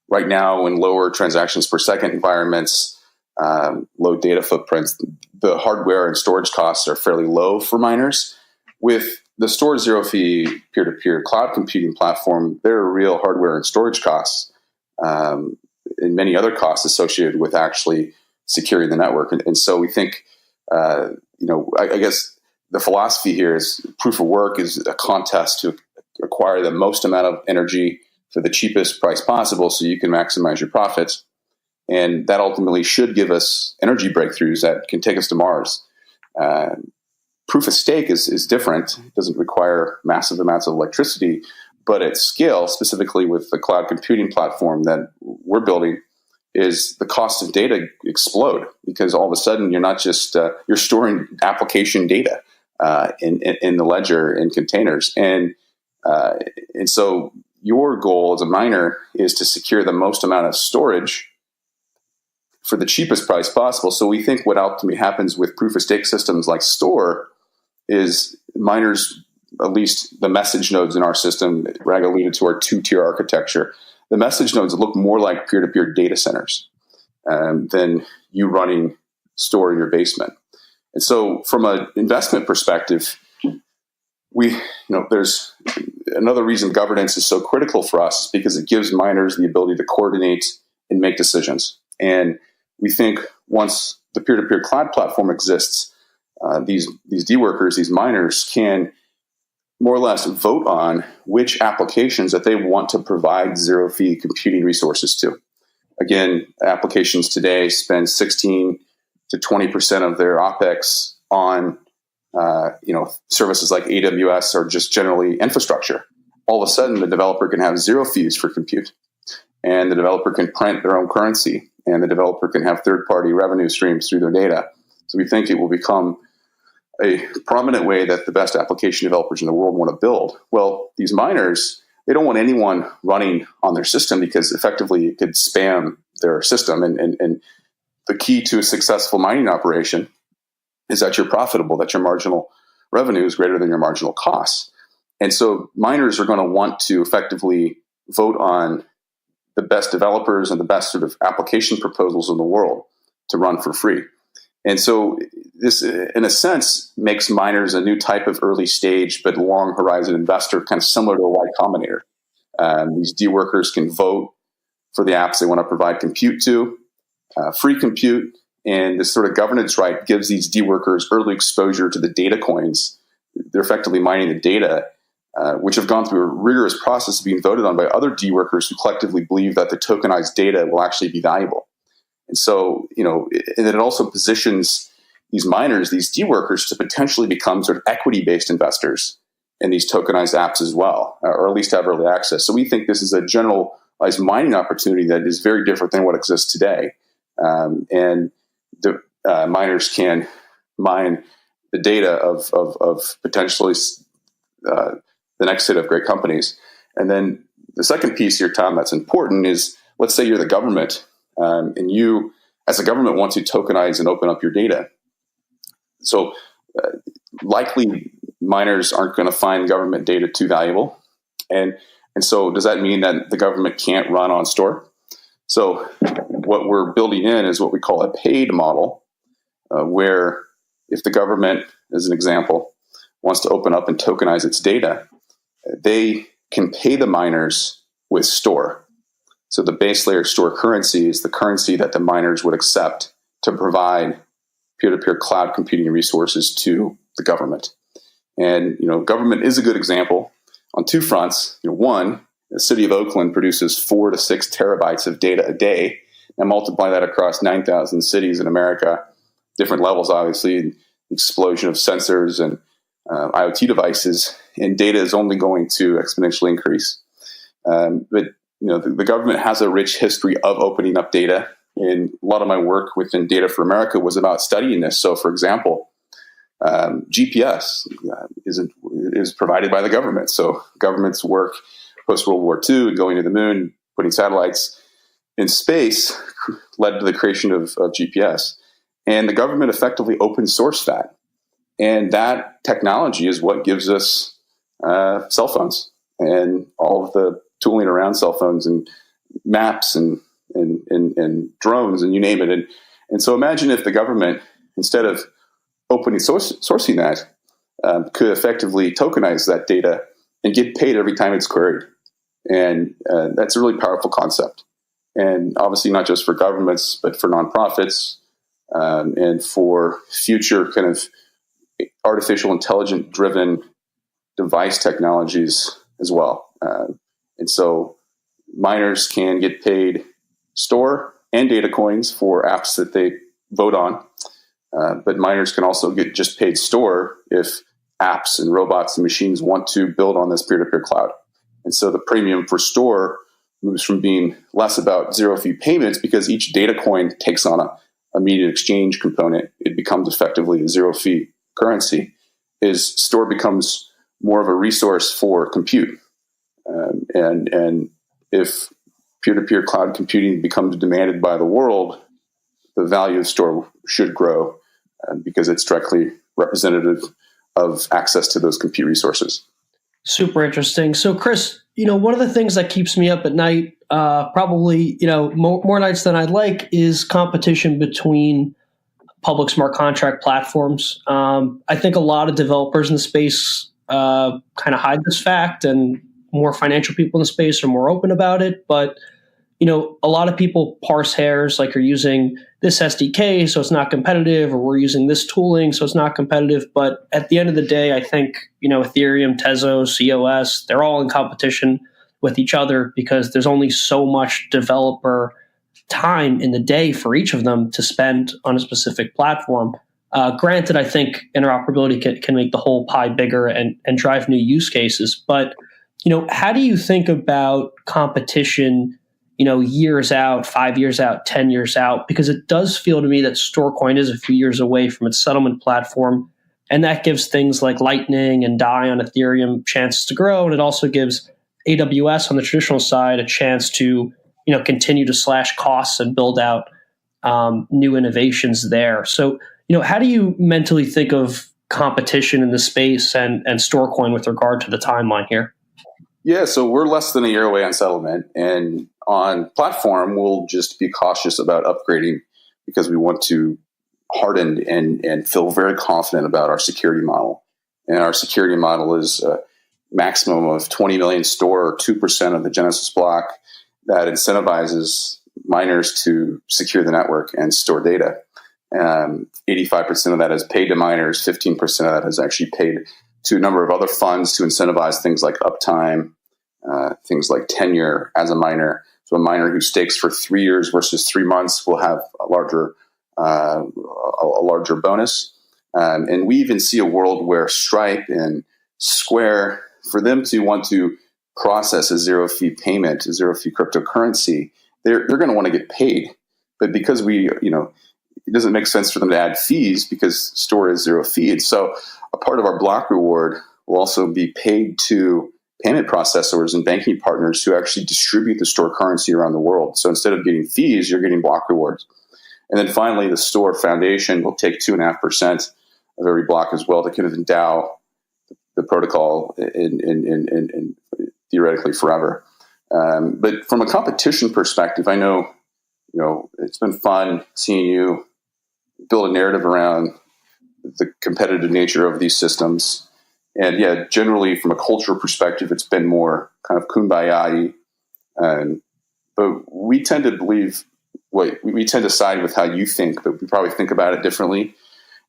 right now, in lower transactions per second environments, low data footprints, the hardware and storage costs are fairly low for miners. With the Store zero-fee peer-to-peer cloud computing platform, there are real hardware and storage costs and many other costs associated with actually securing the network. And so we think, I guess, the philosophy here is proof of work is a contest to acquire the most amount of energy for the cheapest price possible so you can maximize your profits. And that ultimately should give us energy breakthroughs that can take us to Mars. Proof of stake is different. It doesn't require massive amounts of electricity, but at scale, specifically with the cloud computing platform that we're building, is the cost of data explode, because all of a sudden you're not just you're storing application data in the ledger in containers, and so your goal as a miner is to secure the most amount of storage for the cheapest price possible. So we think what ultimately happens with proof of stake systems like Store is miners, at least the message nodes in our system, Rag alluded to our 2-tier architecture, the message nodes look more like peer-to-peer data centers than you running Store in your basement. And so from an investment perspective, there's another reason governance is so critical for us, is because it gives miners the ability to coordinate and make decisions. And we think once the peer-to-peer cloud platform exists, these deworkers, these miners, can more or less vote on which applications that they want to provide zero-fee computing resources to. Again, applications today spend 16 to 20% of their OpEx on services like AWS or just generally infrastructure. All of a sudden, the developer can have zero fees for compute, and the developer can print their own currency, and the developer can have third-party revenue streams through their data. So we think it will become a prominent way that the best application developers in the world want to build. Well, these miners, they don't want anyone running on their system, because effectively it could spam their system. And the key to a successful mining operation is that you're profitable, that your marginal revenue is greater than your marginal costs. And so miners are going to want to effectively vote on the best developers and the best sort of application proposals in the world to run for free. And so this, in a sense, makes miners a new type of early stage but long horizon investor, kind of similar to a Y Combinator. These deworkers can vote for the apps they want to provide compute to, free compute, and this sort of governance right gives these deworkers early exposure to the data coins. They're effectively mining the data which have gone through a rigorous process of being voted on by other D-workers who collectively believe that the tokenized data will actually be valuable. And so, and it also positions these miners, these D-workers, to potentially become sort of equity-based investors in these tokenized apps as well, or at least have early access. So we think this is a generalized mining opportunity that is very different than what exists today. And the miners can mine the data of potentially the next set of great companies. And then the second piece here, Tom, that's important is, let's say you're the government, and you, as a government, want to tokenize and open up your data. So likely miners aren't going to find government data too valuable. And so does that mean that the government can't run on Store? So what we're building in is what we call a paid model, where if the government, as an example, wants to open up and tokenize its data, they can pay the miners with Store. So the base layer Store currency is the currency that the miners would accept to provide peer-to-peer cloud computing resources to the government. And, government is a good example on two fronts. One, the city of Oakland produces 4 to 6 terabytes of data a day, and multiply that across 9,000 cities in America, different levels, obviously, explosion of sensors and IoT devices, and data is only going to exponentially increase. But the government has a rich history of opening up data, and a lot of my work within Data for America was about studying this. So, for example, GPS is provided by the government. So government's work post-World War II, going to the moon, putting satellites in space, led to the creation of GPS. And the government effectively open sourced that. And that technology is what gives us cell phones and all of the tooling around cell phones and maps and drones and you name it. And so imagine if the government, instead of opening sourcing that, could effectively tokenize that data and get paid every time it's queried. And that's a really powerful concept. And obviously not just for governments, but for nonprofits and for future kind of artificial intelligence driven device technologies as well. And so miners can get paid Store and data coins for apps that they vote on. But miners can also get just paid Store if apps and robots and machines want to build on this peer-to-peer cloud. And so the premium for Store moves from being less about zero-fee payments, because each data coin takes on a immediate exchange component. It becomes effectively a zero-fee currency. Is Store becomes more of a resource for compute. And if peer-to-peer cloud computing becomes demanded by the world, the value of Store should grow because it's directly representative of access to those compute resources. Super interesting. So, Chris, one of the things that keeps me up at night, probably, more nights than I'd like, is competition between public smart contract platforms. I think a lot of developers in the space kind of hide this fact, and more financial people in the space are more open about it. But a lot of people parse hairs, like, you're using this SDK, so it's not competitive, or we're using this tooling, so it's not competitive. But at the end of the day, I think, Ethereum, Tezos, COS, they're all in competition with each other because there's only so much developer time in the day for each of them to spend on a specific platform. Granted, I think interoperability can make the whole pie bigger and drive new use cases. But, how do you think about competition years out, 5 years out, 10 years out? Because it does feel to me that Storecoin is a few years away from its settlement platform. And that gives things like Lightning and DAI on Ethereum chances to grow. And it also gives AWS on the traditional side a chance to, continue to slash costs and build out new innovations there. So, how do you mentally think of competition in the space and Storecoin with regard to the timeline here? Yeah, so we're less than a year away on settlement, and on platform, we'll just be cautious about upgrading because we want to harden and feel very confident about our security model. And our security model is a maximum of 20 million Store, or 2% of the Genesis block, that incentivizes miners to secure the network and store data. 85% of that is paid to miners, 15% of that is actually paid to a number of other funds to incentivize things like uptime, things like tenure as a miner. So a miner who stakes for 3 years versus 3 months will have a larger bonus. And we even see a world where Stripe and Square, for them to want to process a zero fee payment, a zero fee cryptocurrency, they're going to want to get paid. But because it doesn't make sense for them to add fees because Store is zero fee. And so a part of our block reward will also be paid to payment processors and banking partners who actually distribute the Store currency around the world. So instead of getting fees, you're getting block rewards. And then finally, the Store Foundation will take 2.5% of every block as well to kind of endow the protocol in theoretically forever. But from a competition perspective, I know, it's been fun seeing you build a narrative around the competitive nature of these systems. And yeah, generally from a cultural perspective, it's been more kind of kumbaya. But we tend to believe, we tend to side with how you think, but we probably think about it differently.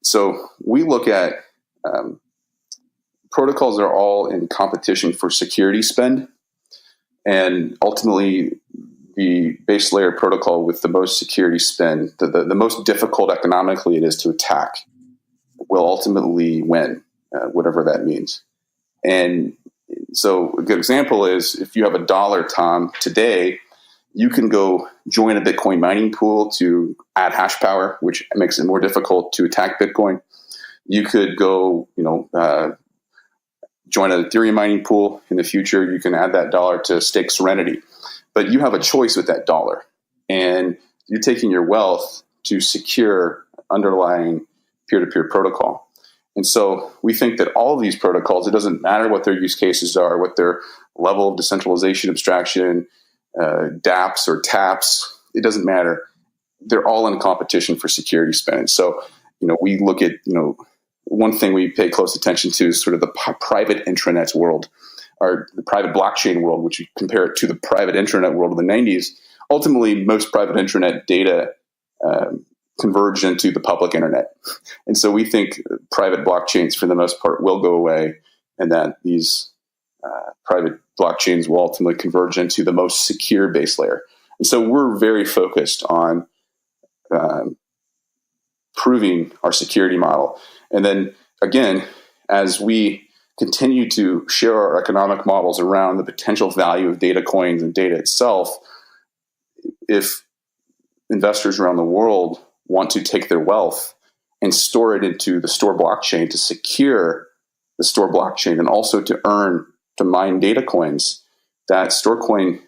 So we look at protocols are all in competition for security spend. And ultimately, the base layer protocol with the most security spend, the most difficult economically it is to attack, will ultimately win, whatever that means. And so a good example is if you have $1, Tom, today, you can go join a Bitcoin mining pool to add hash power, which makes it more difficult to attack Bitcoin. You could go, join an Ethereum mining pool in the future. You can add that $1 to stake Serenity. But you have a choice with that $1. And you're taking your wealth to secure underlying peer-to-peer protocol. And so we think that all of these protocols, it doesn't matter what their use cases are, what their level of decentralization abstraction, dApps or TAPS, it doesn't matter. They're all in competition for security spend. So, we look at, one thing we pay close attention to is sort of the private intranet world, or the private blockchain world, which you compare it to the private intranet world of the 90s. Ultimately, most private intranet data converge into the public internet. And so we think private blockchains, for the most part, will go away, and that these private blockchains will ultimately converge into the most secure base layer. And so we're very focused on proving our security model. And then, again, as we continue to share our economic models around the potential value of data coins and data itself, if investors around the world want to take their wealth and store it into the Store blockchain to secure the Store blockchain and also to mine data coins, that Storecoin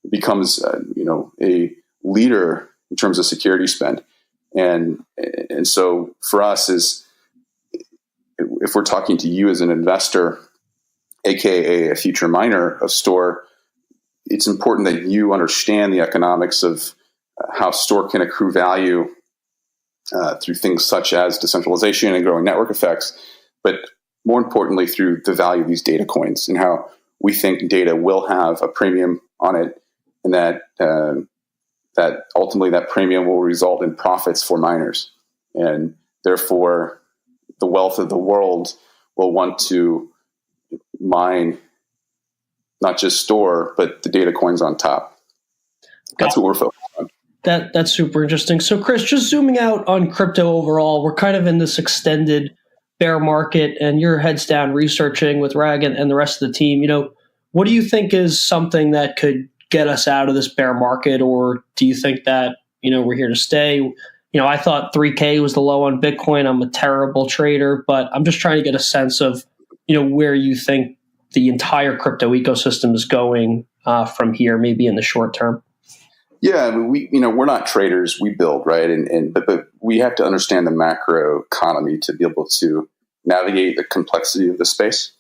becomes a leader in terms of security spend. And so for us, is if we're talking to you as an investor, aka a future miner of Store, it's important that you understand the economics of how Store can accrue value through things such as decentralization and growing network effects, but more importantly through the value of these data coins and how we think data will have a premium on it, and that ultimately that premium will result in profits for miners. And therefore, the wealth of the world will want to mine not just Store, but the data coins on top. That's what we're focused on. That's super interesting. So, Chris, just zooming out on crypto overall, we're kind of in this extended bear market, and you're heads down researching with Rag and the rest of the team. What do you think is something that could get us out of this bear market, or do you think that we're here to stay? I thought 3K was the low on Bitcoin. I'm a terrible trader, but I'm just trying to get a sense of where you think the entire crypto ecosystem is going from here, maybe in the short term. Yeah, we're not traders. We build, right? But we have to understand the macro economy to be able to navigate the complexity of the space.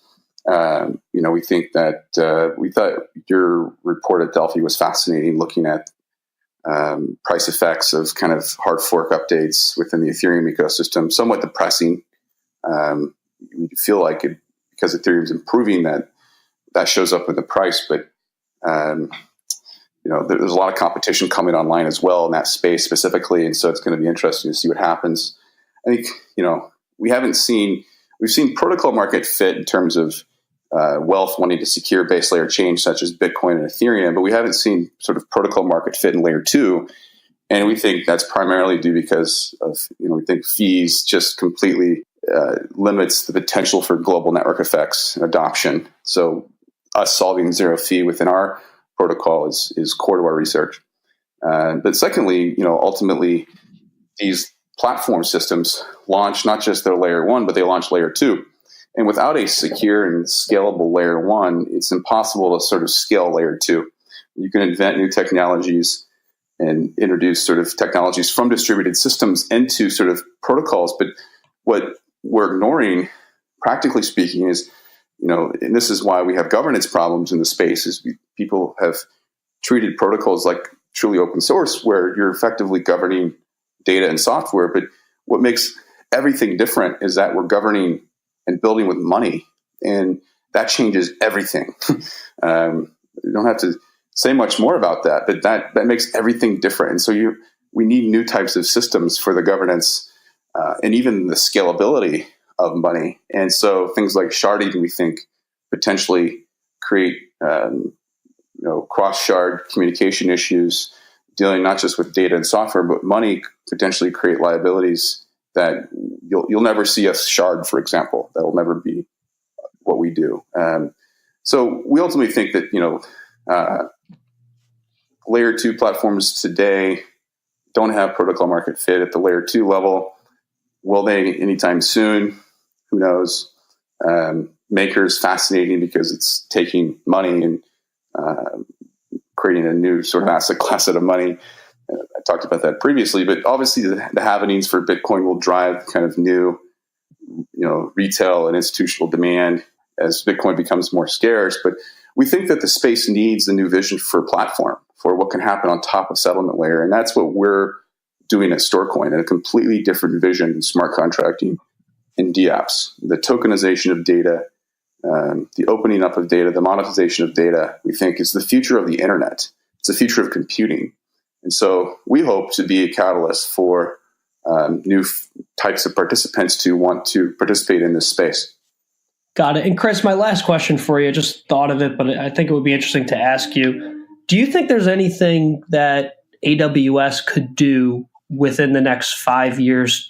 We think that we thought your report at Delphi was fascinating, looking at price effects of kind of hard fork updates within the Ethereum ecosystem. Somewhat depressing. We feel like because Ethereum's improving, that shows up in the price, but there's a lot of competition coming online as well in that space specifically, and so it's going to be interesting to see what happens. I think we haven't seen we've seen protocol market fit in terms of wealth wanting to secure base layer change, such as Bitcoin and Ethereum, but we haven't seen sort of protocol market fit in layer 2. And we think that's primarily due because of, we think fees just completely limits the potential for global network effects and adoption. So us solving zero fee within our protocol is core to our research. But secondly, ultimately, these platform systems launch not just their layer 1, but they launch layer 2. And without a secure and scalable layer 1, it's impossible to sort of scale layer 2. You can invent new technologies and introduce sort of technologies from distributed systems into sort of protocols. But what we're ignoring, practically speaking, is, and this is why we have governance problems in the space, is people have treated protocols like truly open source, where you're effectively governing data and software. But what makes everything different is that we're governing and building with money, and that changes everything. You don't have to say much more about that, but that makes everything different. And so we need new types of systems for the governance and even the scalability of money. And so things like sharding, we think, potentially create cross-shard communication issues, dealing not just with data and software, but money, potentially create liabilities that you'll never see us shard, for example. That will never be what we do. So we ultimately think that layer 2 platforms today don't have protocol market fit at the layer 2 level. Will they anytime soon? Who knows? Maker is fascinating because it's taking money and creating a new sort of asset class out of money. I talked about that previously, but obviously the happenings for Bitcoin will drive kind of new, retail and institutional demand as Bitcoin becomes more scarce. But we think that the space needs a new vision for platform, for what can happen on top of settlement layer. And that's what we're doing at Storecoin, and a completely different vision in smart contracting and dApps. The tokenization of data, the opening up of data, the monetization of data, we think is the future of the internet. It's the future of computing. And so we hope to be a catalyst for new types of participants to want to participate in this space. Got it. And Chris, my last question for you, just thought of it, but I think it would be interesting to ask you. Do you think there's anything that AWS could do within the next 5 years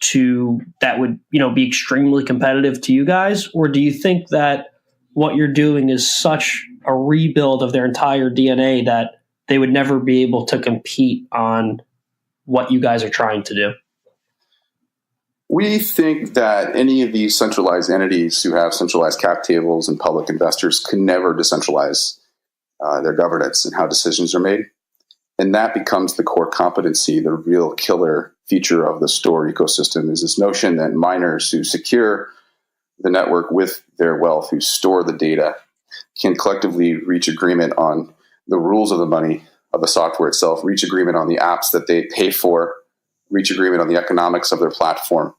that would, be extremely competitive to you guys? Or do you think that what you're doing is such a rebuild of their entire DNA that they would never be able to compete on what you guys are trying to do? We think that any of these centralized entities who have centralized cap tables and public investors can never decentralize their governance and how decisions are made. And that becomes the core competency, the real killer feature of the Store ecosystem, is this notion that miners who secure the network with their wealth, who store the data, can collectively reach agreement on the rules of the money, of the software itself, reach agreement on the apps that they pay for, reach agreement on the economics of their platform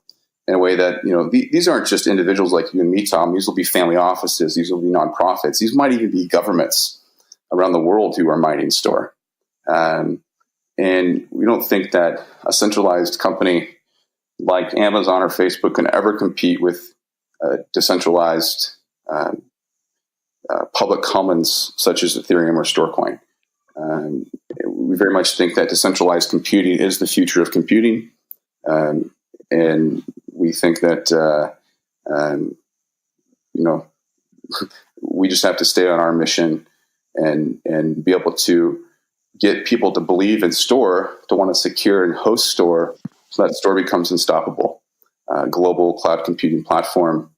in a way that, these aren't just individuals like you and me, Tom. These will be family offices. These will be nonprofits. These might even be governments around the world who are mining Store. And we don't think that a centralized company like Amazon or Facebook can ever compete with decentralized public commons such as Ethereum or Storecoin. We very much think that decentralized computing is the future of computing. And we think that, we just have to stay on our mission and be able to get people to believe in Store, to want to secure and host Store, so that Store becomes unstoppable. Global cloud computing platform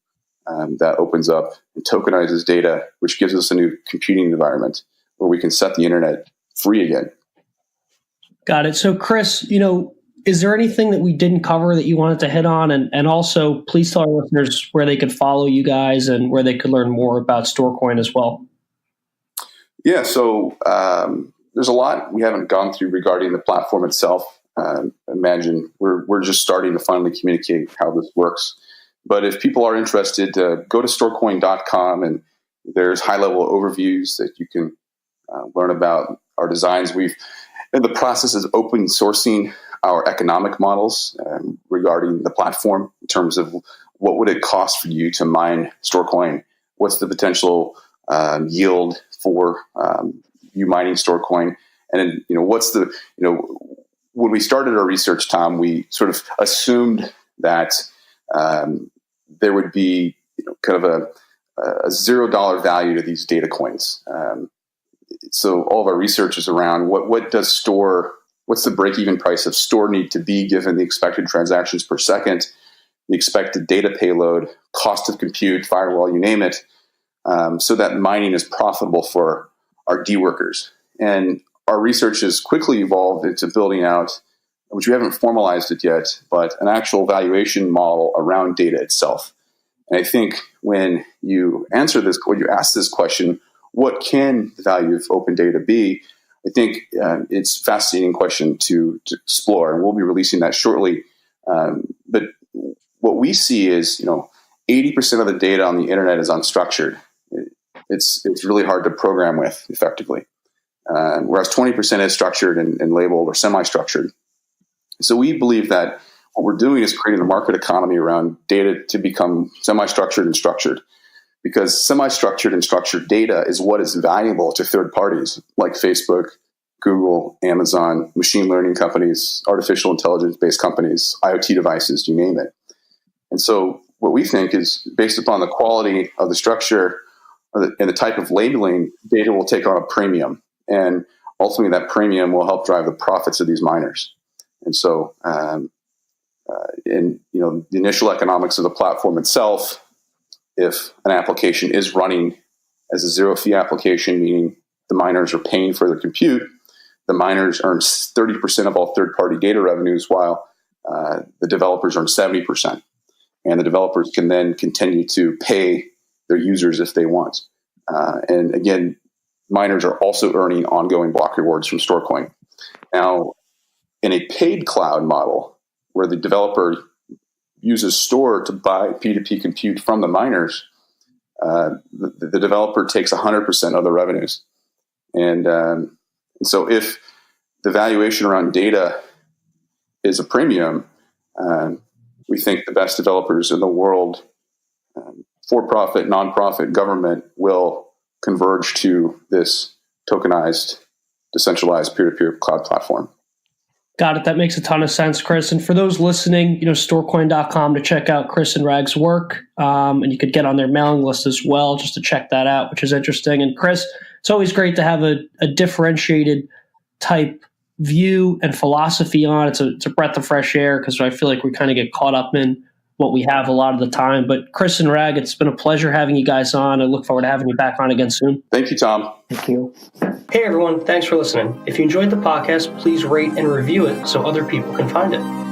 that opens up and tokenizes data, which gives us a new computing environment where we can set the internet free again. Got it. So, Chris, is there anything that we didn't cover that you wanted to hit on? And also, please tell our listeners where they could follow you guys and where they could learn more about Storecoin as well. Yeah, so there's a lot we haven't gone through regarding the platform itself. Imagine we're just starting to finally communicate how this works. But if people are interested, go to storecoin.com, and there's high-level overviews that you can learn about our designs. We've in the process of open sourcing our economic models regarding the platform in terms of what would it cost for you to mine Storecoin? What's the potential yield for you mining Storecoin? And then, what's the, when we started our research, Tom, we sort of assumed that there would be kind of a $0 value to these data coins. So all of our research is around what's the break-even price of Store need to be given the expected transactions per second, the expected data payload, cost of compute, firewall, you name it, so that mining is profitable for our D workers. And our research has quickly evolved into building out, which we haven't formalized it yet, but an actual valuation model around data itself. And I think when you ask this question, what can the value of open data be? I think it's a fascinating question to explore, and we'll be releasing that shortly. But what we see is, 80% of the data on the internet is unstructured. It's really hard to program with effectively, whereas 20% is structured and labeled or semi-structured. So we believe that what we're doing is creating a market economy around data to become semi-structured and structured, because semi-structured and structured data is what is valuable to third parties like Facebook, Google, Amazon, machine learning companies, artificial intelligence-based companies, IoT devices, you name it. And so what we think is, based upon the quality of the structure and the type of labeling, data will take on a premium. And ultimately that premium will help drive the profits of these miners. And so, the initial economics of the platform itself, if an application is running as a zero-fee application, meaning the miners are paying for the compute, the miners earn 30% of all third-party data revenues, while the developers earn 70%. And the developers can then continue to pay their users if they want. And again, miners are also earning ongoing block rewards from Storecoin. Now, in a paid cloud model, where the developer uses Store to buy P2P compute from the miners, the developer takes 100% of the revenues. And so if the valuation around data is a premium, we think the best developers in the world, for-profit, non-profit, government, will converge to this tokenized, decentralized peer-to-peer cloud platform. Got it. That makes a ton of sense, Chris. And for those listening, storecoin.com to check out Chris and Rag's work. And you could get on their mailing list as well, just to check that out, which is interesting. And Chris, it's always great to have a differentiated type view and philosophy on it. It's a breath of fresh air, because I feel like we kind of get caught up in what we have a lot of the time. But Chris and Rag, it's been a pleasure having you guys on. I look forward to having you back on again soon. Thank you, Tom. Thank you. Hey, everyone. Thanks for listening. If you enjoyed the podcast, please rate and review it so other people can find it.